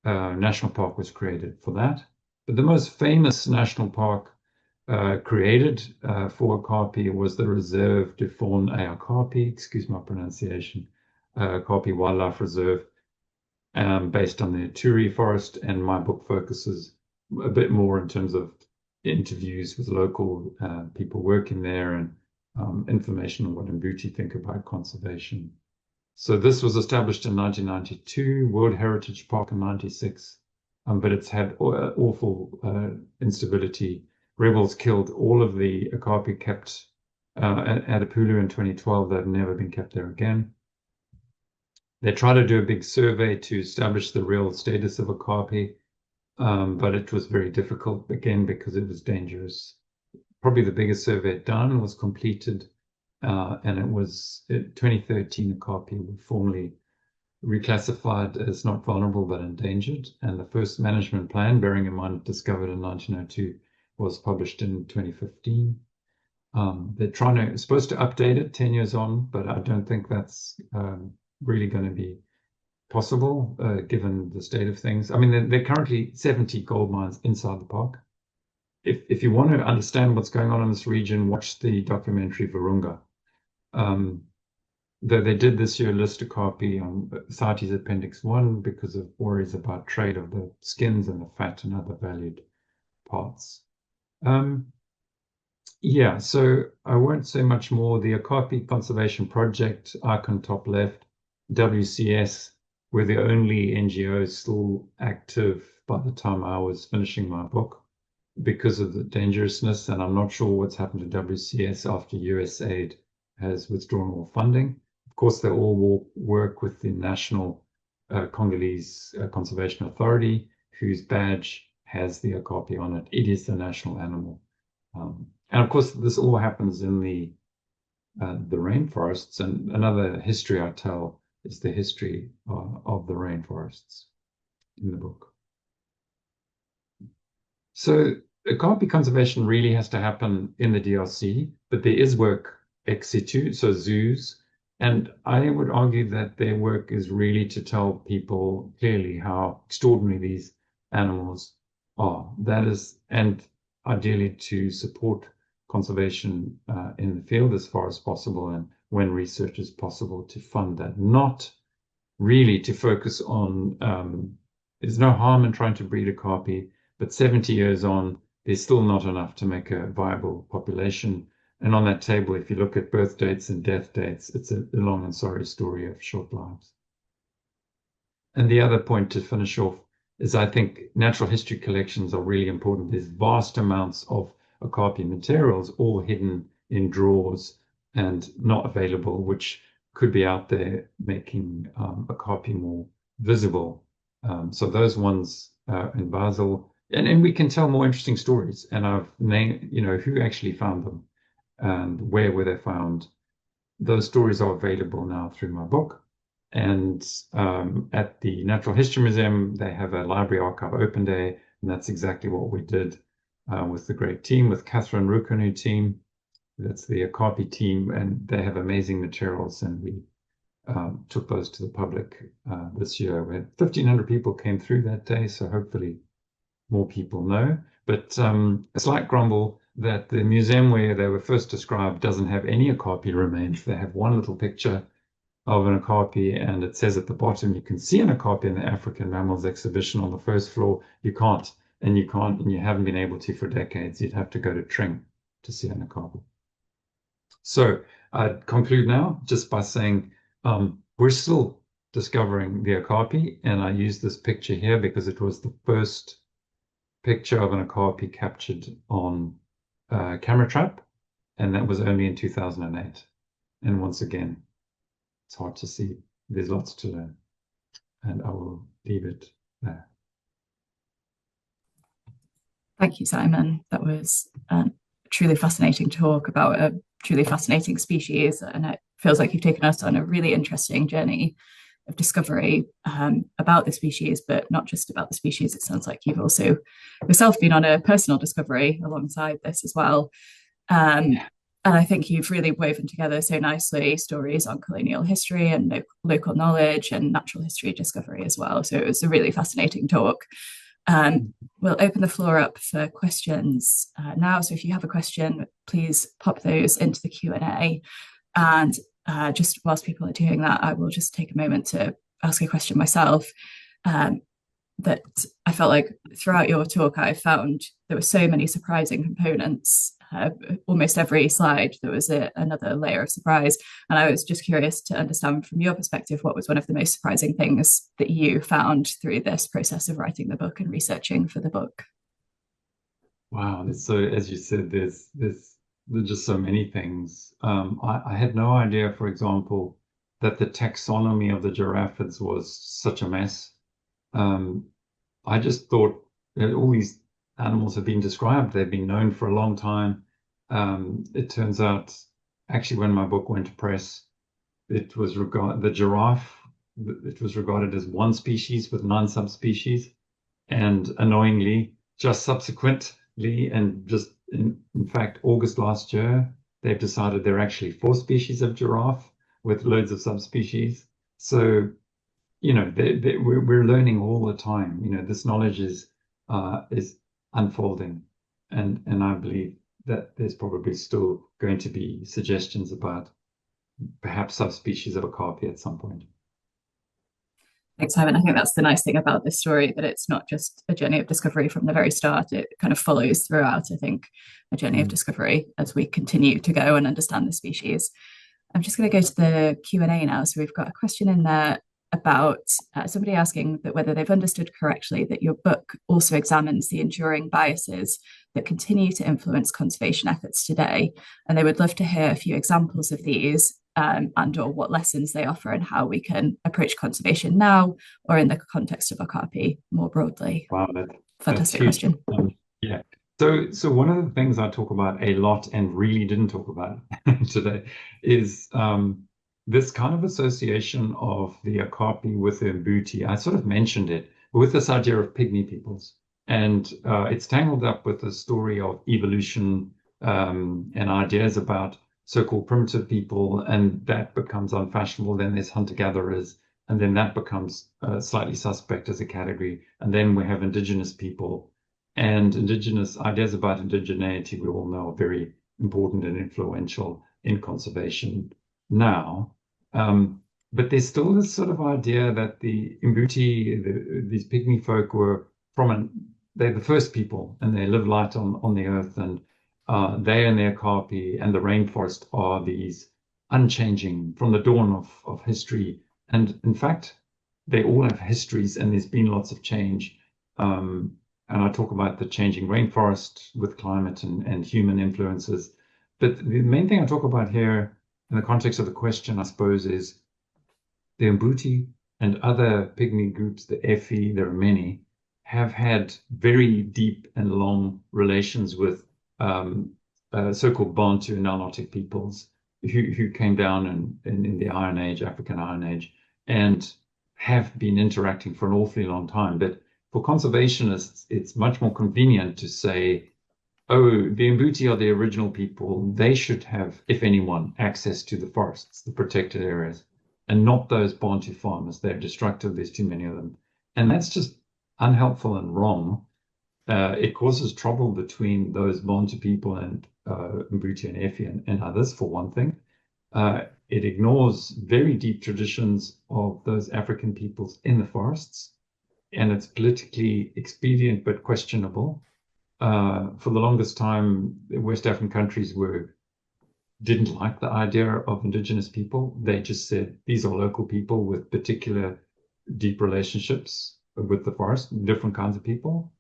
national park was created for that. But the most famous national park created for okapi was the Reserve de Faune et Okapi, excuse my pronunciation, Okapi Wildlife Reserve, based on the Ituri forest. And my book focuses a bit more in terms of interviews with local people working there and information on what Mbuti think about conservation. So this was established in 1992, World Heritage Park in 96, but it's had awful instability. Rebels killed all of the okapi kept at Pooley in 2012. They've never been kept there again. They tried to do a big survey to establish the real status of okapi, but it was very difficult, again, because it was dangerous. Probably the biggest survey done was completed, and it was in 2013. Okapi were formally reclassified as not vulnerable but endangered, and the first management plan, bearing in mind discovered in 1902, was published in 2015. They're supposed to update it 10 years on, but I don't think that's really going to be possible given the state of things. I mean, there are currently 70 gold mines inside the park. If you want to understand what's going on in this region, watch the documentary Virunga. Though they did this year list okapi on CITES Appendix 1 because of worries about trade of the skins and the fat and other valued parts. Yeah, so I won't say much more. The Okapi Conservation Project, icon top left, WCS, were the only NGOs still active by the time I was finishing my book because of the dangerousness, and I'm not sure what's happened to WCS after USAID has withdrawn all funding. Of course, they all work with the National Congolese Conservation Authority, whose badge has the okapi on it. It is the national animal. And of course, this all happens in the rainforests. And another history I tell is the history of the rainforests in the book. So Okapi conservation really has to happen in the DRC, but there is work ex situ, so zoos. And I would argue that their work is really to tell people clearly how extraordinary these animals are. That is, and ideally to support conservation in the field as far as possible, and when research is possible, to fund that, not really to focus on, there's no harm in trying to breed Okapi, but 70 years on, there's still not enough to make a viable population. And on that table, if you look at birth dates and death dates, it's a long and sorry story of short lives. And the other point to finish off is I think natural history collections are really important. There's vast amounts of Okapi materials all hidden in drawers and not available, which could be out there making Okapi more visible. So those ones in Basel, and we can tell more interesting stories. And I've named, who actually found them and where were they found. Those stories are available now through my book. And at the Natural History Museum, they have a library archive open day, and that's exactly what we did with the great team, with Catherine Rukunu team. That's the Okapi team, and they have amazing materials, and we took those to the public this year. Where 1,500 people came through that day, so hopefully more people know. But a slight grumble that the museum where they were first described doesn't have any Okapi remains. They have one little picture of an Okapi, and it says at the bottom, you can see an Okapi in the African Mammals exhibition on the first floor. You can't, and you haven't been able to for decades. You'd have to go to Tring to see an Okapi. So I'd conclude now just by saying we're still discovering the Okapi, and I use this picture here because it was the first picture of an Okapi captured on camera trap, and that was only in 2008. And once again, it's hard to see. There's lots to learn, and I will leave it there. Thank you, Simon. That was a truly fascinating talk about a truly fascinating species, and it feels like you've taken us on a really interesting journey of discovery about the species, but not just about the species. It sounds like you've also yourself been on a personal discovery alongside this as well. And I think you've really woven together so nicely stories on colonial history and local knowledge and natural history discovery as well. So it was a really fascinating talk. We'll open the floor up for questions now. So if you have a question, please pop those into the Q&A. And just whilst people are doing that, I will just take a moment to ask a question myself. That I felt like throughout your talk, I found there were so many surprising components. Almost every slide, there was another layer of surprise. And I was just curious to understand from your perspective, what was one of the most surprising things that you found through this process of writing the book and researching for the book? Wow. So as you said, there's just so many things. I had no idea, for example, that the taxonomy of the giraffids was such a mess. I just thought that all these animals have been described. They've been known for a long time. It turns out, actually, when my book went to press, it was the giraffe. It was regarded as one species with 9 subspecies, and annoyingly, just subsequently, and just in fact, August last year, they've decided there are actually 4 species of giraffe with loads of subspecies. So, we're learning all the time. This knowledge is unfolding, and I believe that there's probably still going to be suggestions about perhaps subspecies of Okapi at some point. Thanks, Simon. I think that's the nice thing about this story, that it's not just a journey of discovery from the very start. It kind of follows throughout, I think, a journey of discovery as we continue to go and understand the species. I'm just going to go to the Q&A now. So we've got a question in there about somebody asking that whether they've understood correctly that your book also examines the enduring biases that continue to influence conservation efforts today. And they would love to hear a few examples of these and or what lessons they offer and how we can approach conservation now or in the context of Okapi more broadly. Wow, fantastic question. Yeah. So one of the things I talk about a lot and really didn't talk about today is this kind of association of the Okapi with the Mbuti. I sort of mentioned it with this idea of pygmy peoples. And it's tangled up with the story of evolution and ideas about so-called primitive people, and that becomes unfashionable. Then there's hunter-gatherers, and then that becomes slightly suspect as a category. And then we have indigenous people, and indigenous ideas about indigeneity, we all know, are very important and influential in conservation now. But there's still this sort of idea that the Mbuti, these pygmy folk, were they're the first people and they live light on the earth, and they and their Okapi and the rainforest are these unchanging from the dawn of history. And in fact, they all have histories and there's been lots of change. And I talk about the changing rainforest with climate and human influences. But the main thing I talk about here in the context of the question, I suppose, is the Mbuti and other pygmy groups, the Efi, there are many, have had very deep and long relations with so-called Bantu and Nilotic peoples who came down in the Iron Age, African Iron Age, and have been interacting for an awfully long time. But for conservationists, it's much more convenient to say, oh, the Mbuti are the original people. They should have, if anyone, access to the forests, the protected areas, and not those Bantu farmers. They're destructive. There's too many of them. And that's just unhelpful and wrong. It causes trouble between those Bantu people and Mbuti and Efi and others, for one thing. It ignores very deep traditions of those African peoples in the forests, and it's politically expedient but questionable. For the longest time, West African countries didn't like the idea of indigenous people. They just said these are local people with particular deep relationships with the forest, different kinds of people.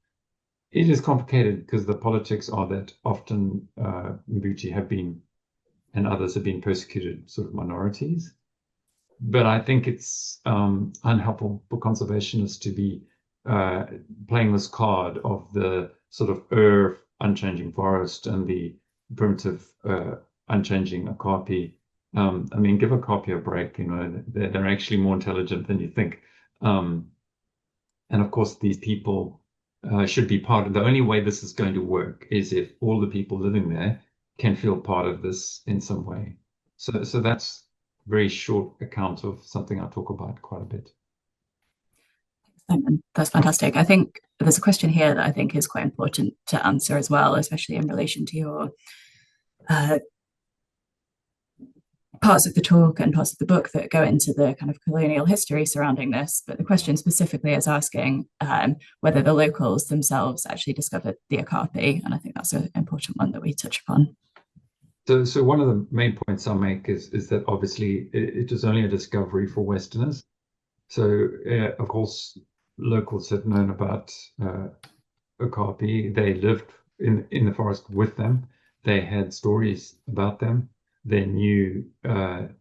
It is complicated because the politics are that often Mbuti have been and others have been persecuted sort of minorities. But I think it's unhelpful for conservationists to be playing this card of the sort of earth unchanging forest and the primitive unchanging Okapi. I mean, give Okapi a break, you know, they're actually more intelligent than you think. And of course, these people should be part of, the only way this is going to work is if all the people living there can feel part of this in some way. So that's a very short account of something I talk about quite a bit. That's fantastic. I think there's a question here that I think is quite important to answer as well, especially in relation to your parts of the talk and parts of the book that go into the kind of colonial history surrounding this. But the question specifically is asking whether the locals themselves actually discovered the Okapi. And I think that's an important one that we touch upon. So one of the main points I'll make is that obviously it was only a discovery for Westerners. So of course, locals had known about Okapi. They lived in the forest with them. They had stories about them. They knew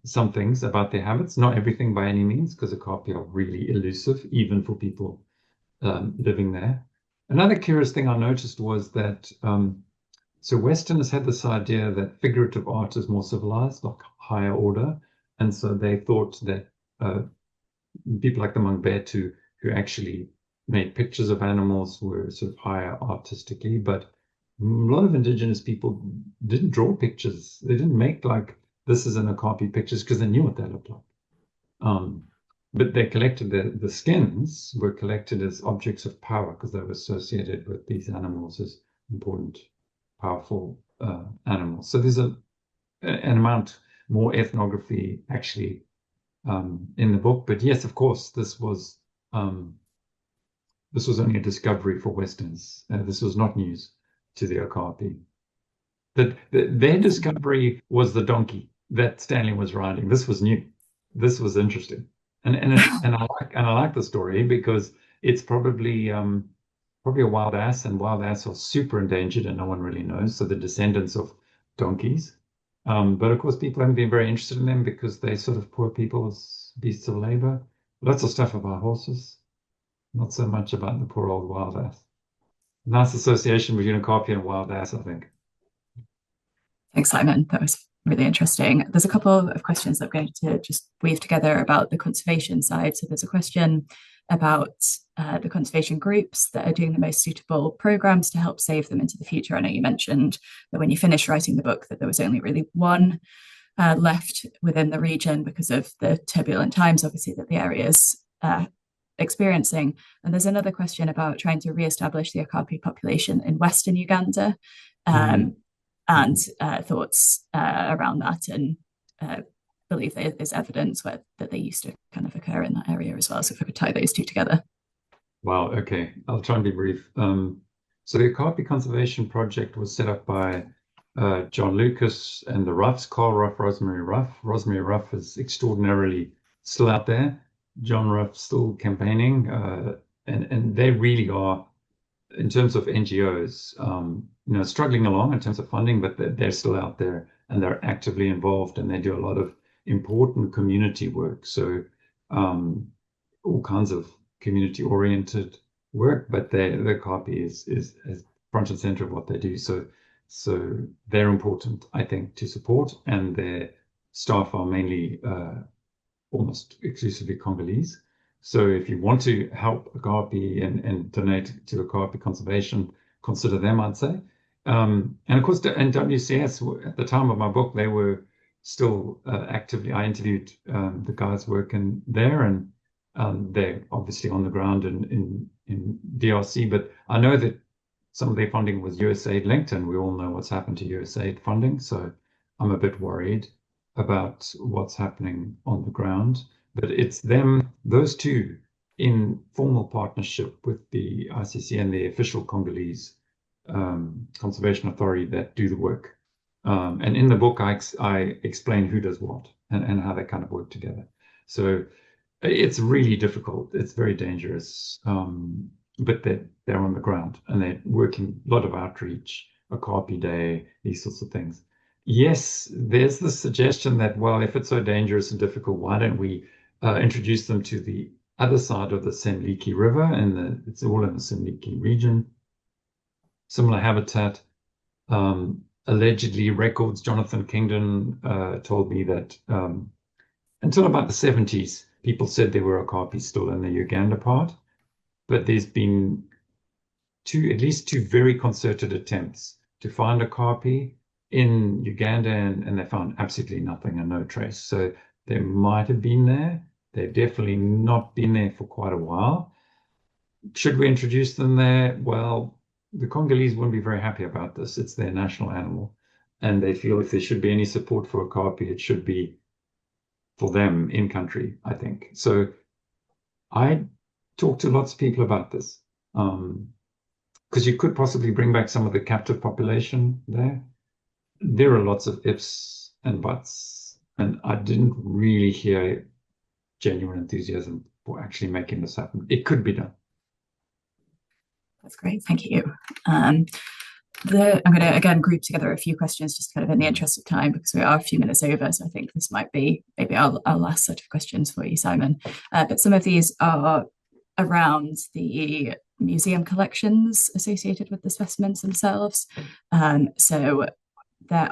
some things about their habits, not everything by any means, because Okapi are really elusive, even for people living there. Another curious thing I noticed was that so Westerners had this idea that figurative art is more civilized, like higher order. And so they thought that people like the Mangbetu, who actually made pictures of animals, were sort of higher artistically. But a lot of indigenous people didn't draw pictures. They didn't make like, this is an Okapi pictures, because they knew what they looked like. But they collected the skins were collected as objects of power because they were associated with these animals as important, powerful animals. So there's an amount more ethnography actually in the book. But yes, of course, this was only a discovery for Westerns. This was not news to the Okapi. Their discovery was the donkey that Stanley was riding. This was new. This was interesting, and I like the story because it's probably a wild ass, and wild ass are super endangered, and no one really knows. So the descendants of donkeys, but of course people haven't been very interested in them because they sort of poor people's beasts of labor. Lots of stuff about horses, not so much about the poor old wild ass. Nice association between Okapi and wild ass, I think. Thanks, Simon. That was really interesting. There's a couple of questions that I'm going to just weave together about the conservation side. So there's a question about the conservation groups that are doing the most suitable programs to help save them into the future. I know you mentioned that when you finished writing the book that there was only really one left within the region because of the turbulent times, obviously, that the area is experiencing. And there's another question about trying to re-establish the Okapi population in Western Uganda, and thoughts around that, and believe there's evidence that they used to kind of occur in that area as well. So if I could tie those two together. Wow, okay. I'll try and be brief. So the Okapi Conservation Project was set up by John Lucas and the Ruffs, Carl Ruff, Rosemary Ruff. Rosemary Ruff is extraordinarily still out there. John Ruff still campaigning, and they really are, in terms of NGOs, struggling along in terms of funding, but they're still out there and they're actively involved, and they do a lot of important community work. So all kinds of community-oriented work, but the Okapi is front and center of what they do. So they're important, I think, to support, and their staff are mainly almost exclusively Congolese. So if you want to help Okapi and donate to Okapi conservation, consider them, I'd say. And of course, and WCS, at the time of my book, they were still actively. I interviewed the guys working there, and they're obviously on the ground in DRC. But I know that some of their funding was USAID linked, and we all know what's happened to USAID funding. So I'm a bit worried about what's happening on the ground. But it's them, those two, in formal partnership with the ICC and the official Congolese conservation authority that do the work. And in the book, I explain who does what and how they kind of work together. So it's really difficult. It's very dangerous. But they're on the ground and they're working a lot of outreach, Okapi Day, these sorts of things. Yes, there's the suggestion that, well, if it's so dangerous and difficult, why don't we introduce them to the other side of the Semliki River, and it's all in the Semliki region. Similar habitat. Allegedly, records, Jonathan Kingdon told me that until about the 70s, people said there were Okapi still in the Uganda part, but there's been at least two very concerted attempts to find Okapi in Uganda, and they found absolutely nothing and no trace. So they might have been there. They've definitely not been there for quite a while. Should we introduce them there? Well, the Congolese wouldn't be very happy about this. It's their national animal. And they feel if there should be any support for Okapi, it should be for them in country, I think. So I talk to lots of people about this, because you could possibly bring back some of the captive population there. There are lots of ifs and buts, and I didn't really hear genuine enthusiasm for actually making this happen. It could be done. That's great, thank you. I'm going to again group together a few questions just kind of in the interest of time, because we are a few minutes over. So I think this might be maybe our last set of questions for you, Simon. But some of these are around the museum collections associated with the specimens themselves. So there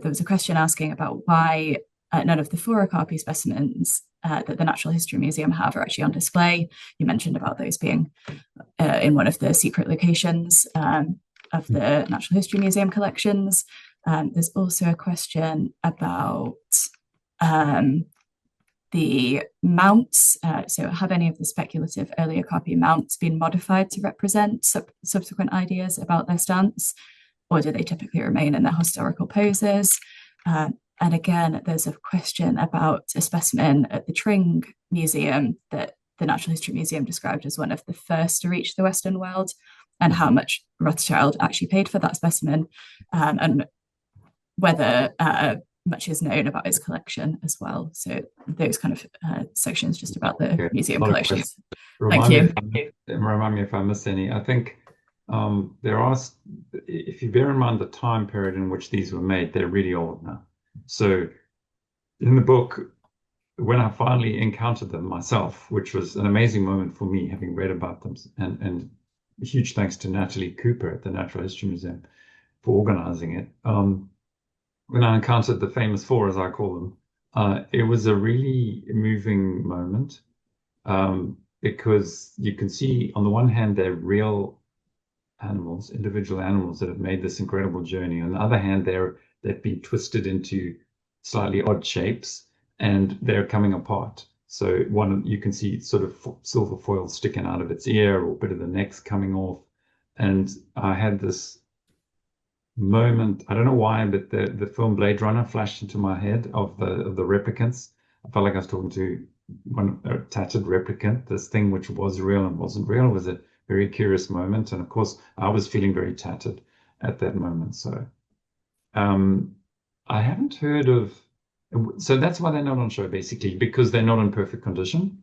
was a question asking about why none of the 4 Okapi specimens that the Natural History Museum have are actually on display. You mentioned about those being in one of the secret locations of the Natural History Museum collections. There's also a question about the mounts. So have any of the speculative early Okapi mounts been modified to represent subsequent ideas about their stance, or do they typically remain in their historical poses? And again, there's a question about a specimen at the Tring Museum that the Natural History Museum described as one of the first to reach the Western world, and how much Rothschild actually paid for that specimen, and whether much is known about his collection as well. So those kind of sections just about the museum collections. Thank you. Remind me if I missed any. I think there are, if you bear in mind the time period in which these were made, they're really old now. So in the book, when I finally encountered them myself, which was an amazing moment for me, having read about them, and huge thanks to Natalie Cooper at the Natural History Museum for organizing it. When I encountered the famous 4, as I call them, it was a really moving moment. because you can see on the one hand they're real animals, individual animals that have made this incredible journey. On the other hand, they've been twisted into slightly odd shapes and they're coming apart. So one you can see sort of silver foil sticking out of its ear or a bit of the neck's coming off. And I had this moment, I don't know why, but the film Blade Runner flashed into my head of the replicants. I felt like I was talking to a tattered replicant. This thing which was real and wasn't real was a very curious moment. And of course, I was feeling very tattered at that moment. So I haven't heard of, so that's why they're not on show basically, because they're not in perfect condition.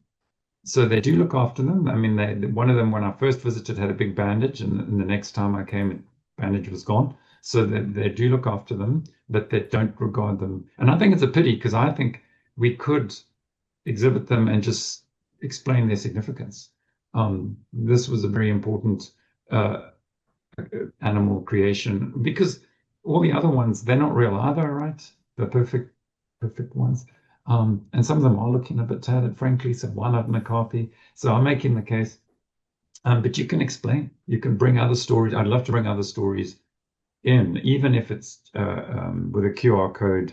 So they do look after them. I mean, one of them, when I first visited, had a big bandage, and the next time I came, the bandage was gone. So they do look after them, but they don't regard them. And I think it's a pity because I think we could exhibit them and just explain their significance. This was a very important animal creation because all the other ones, they're not real either, right? The perfect ones. And some of them are looking a bit tattered, frankly. So why not an okapi? So I'm making the case. But you can explain. You can bring other stories. I'd love to bring other stories in, even if it's with a QR code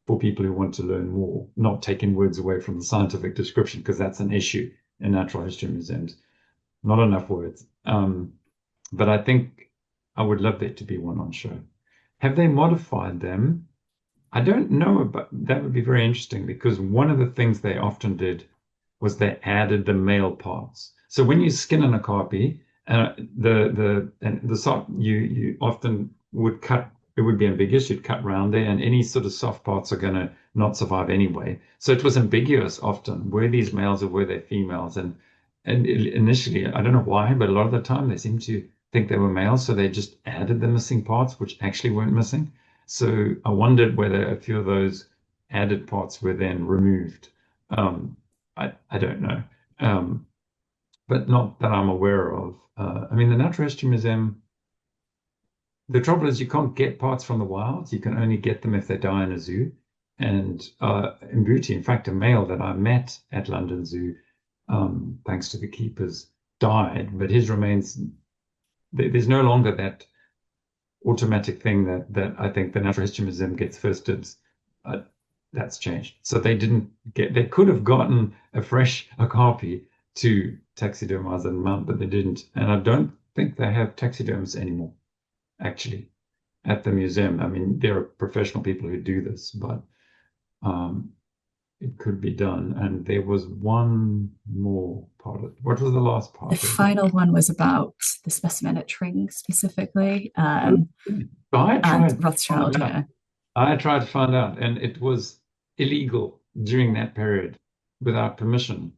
for people who want to learn more, not taking words away from the scientific description, because that's an issue in natural history museums. Not enough words. But I think I would love there to be one on show. Have they modified them? I don't know, but that would be very interesting because one of the things they often did was they added the male parts. So when you skin an okapi, the soft you often would cut. It would be ambiguous. You'd cut round there, and any sort of soft parts are going to not survive anyway. So it was ambiguous often. Were these males or were they females? And initially, I don't know why, but a lot of the time they seem to think they were males, so they just added the missing parts, which actually weren't missing. So I wondered whether a few of those added parts were then removed. I don't know, but not that I'm aware of. I mean, the Natural History Museum, the trouble is you can't get parts from the wild. You can only get them if they die in a zoo. And Mbuti, in fact, a male that I met at London Zoo, thanks to the keepers, died, but his remains, there's no longer that automatic thing that I think the Natural History Museum gets first dibs. That's changed. So they could have gotten a fresh okapi to taxidermize and mount, but they didn't. And I don't think they have taxiderms anymore, actually, at the museum. I mean, there are professional people who do this, but it could be done. And there was one more part of it. What was the last part? The final one was about the specimen at Tring specifically, and Rothschild. Yeah. I tried to find out, and it was illegal during that period without permission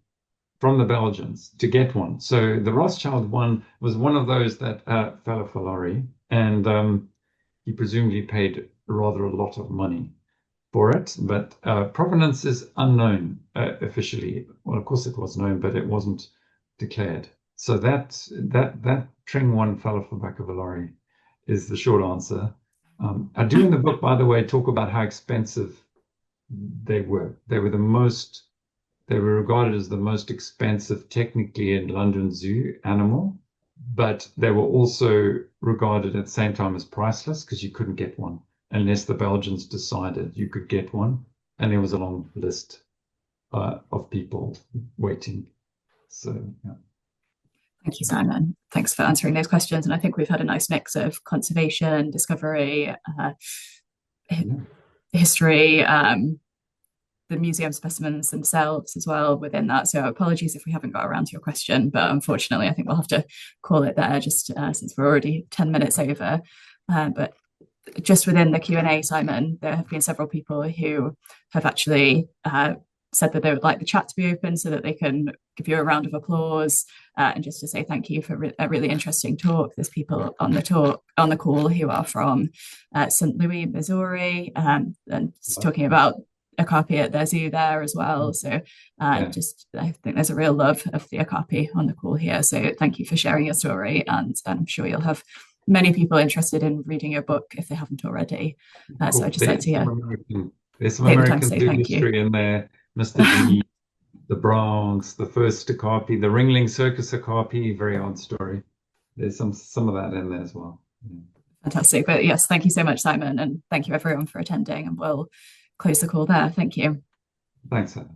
from the Belgians to get one. So the Rothschild one was one of those that fell off a lorry, and he presumably paid rather a lot of money for it, but provenance is unknown officially. Well, of course it was known, but it wasn't declared. So that Tring one fell off the back of a lorry is the short answer. I do in the book, by the way, talk about how expensive they were. They were regarded as the most expensive technically in London Zoo animal, but they were also regarded at the same time as priceless because you couldn't get one unless the Belgians decided you could get one. And there was a long list of people waiting. So, yeah. Thank you, Simon. Thanks for answering those questions. And I think we've had a nice mix of conservation, discovery, history, the museum specimens themselves as well within that. So apologies if we haven't got around to your question, but unfortunately, I think we'll have to call it there just since we're already 10 minutes over. But just within the Q&A, Simon, there have been several people who have actually said that they would like the chat to be open so that they can give you a round of applause and just to say thank you for a really interesting talk. There's people on the call who are from St. Louis, Missouri, and talking about okapi at their zoo there as well. So I think there's a real love of the okapi on the call here. So thank you for sharing your story, and I'm sure you'll have many people interested in reading your book if they haven't already. So I'd just like to there's some American zoo history in there, Mr. G. the Bronx, the first Okapi, the Ringling Circus Okapi, very odd story. There's some of that in there as well. Yeah. Fantastic. But yes, thank you so much, Simon, and thank you everyone for attending. And we'll close the call there. Thank you. Thanks, Anna.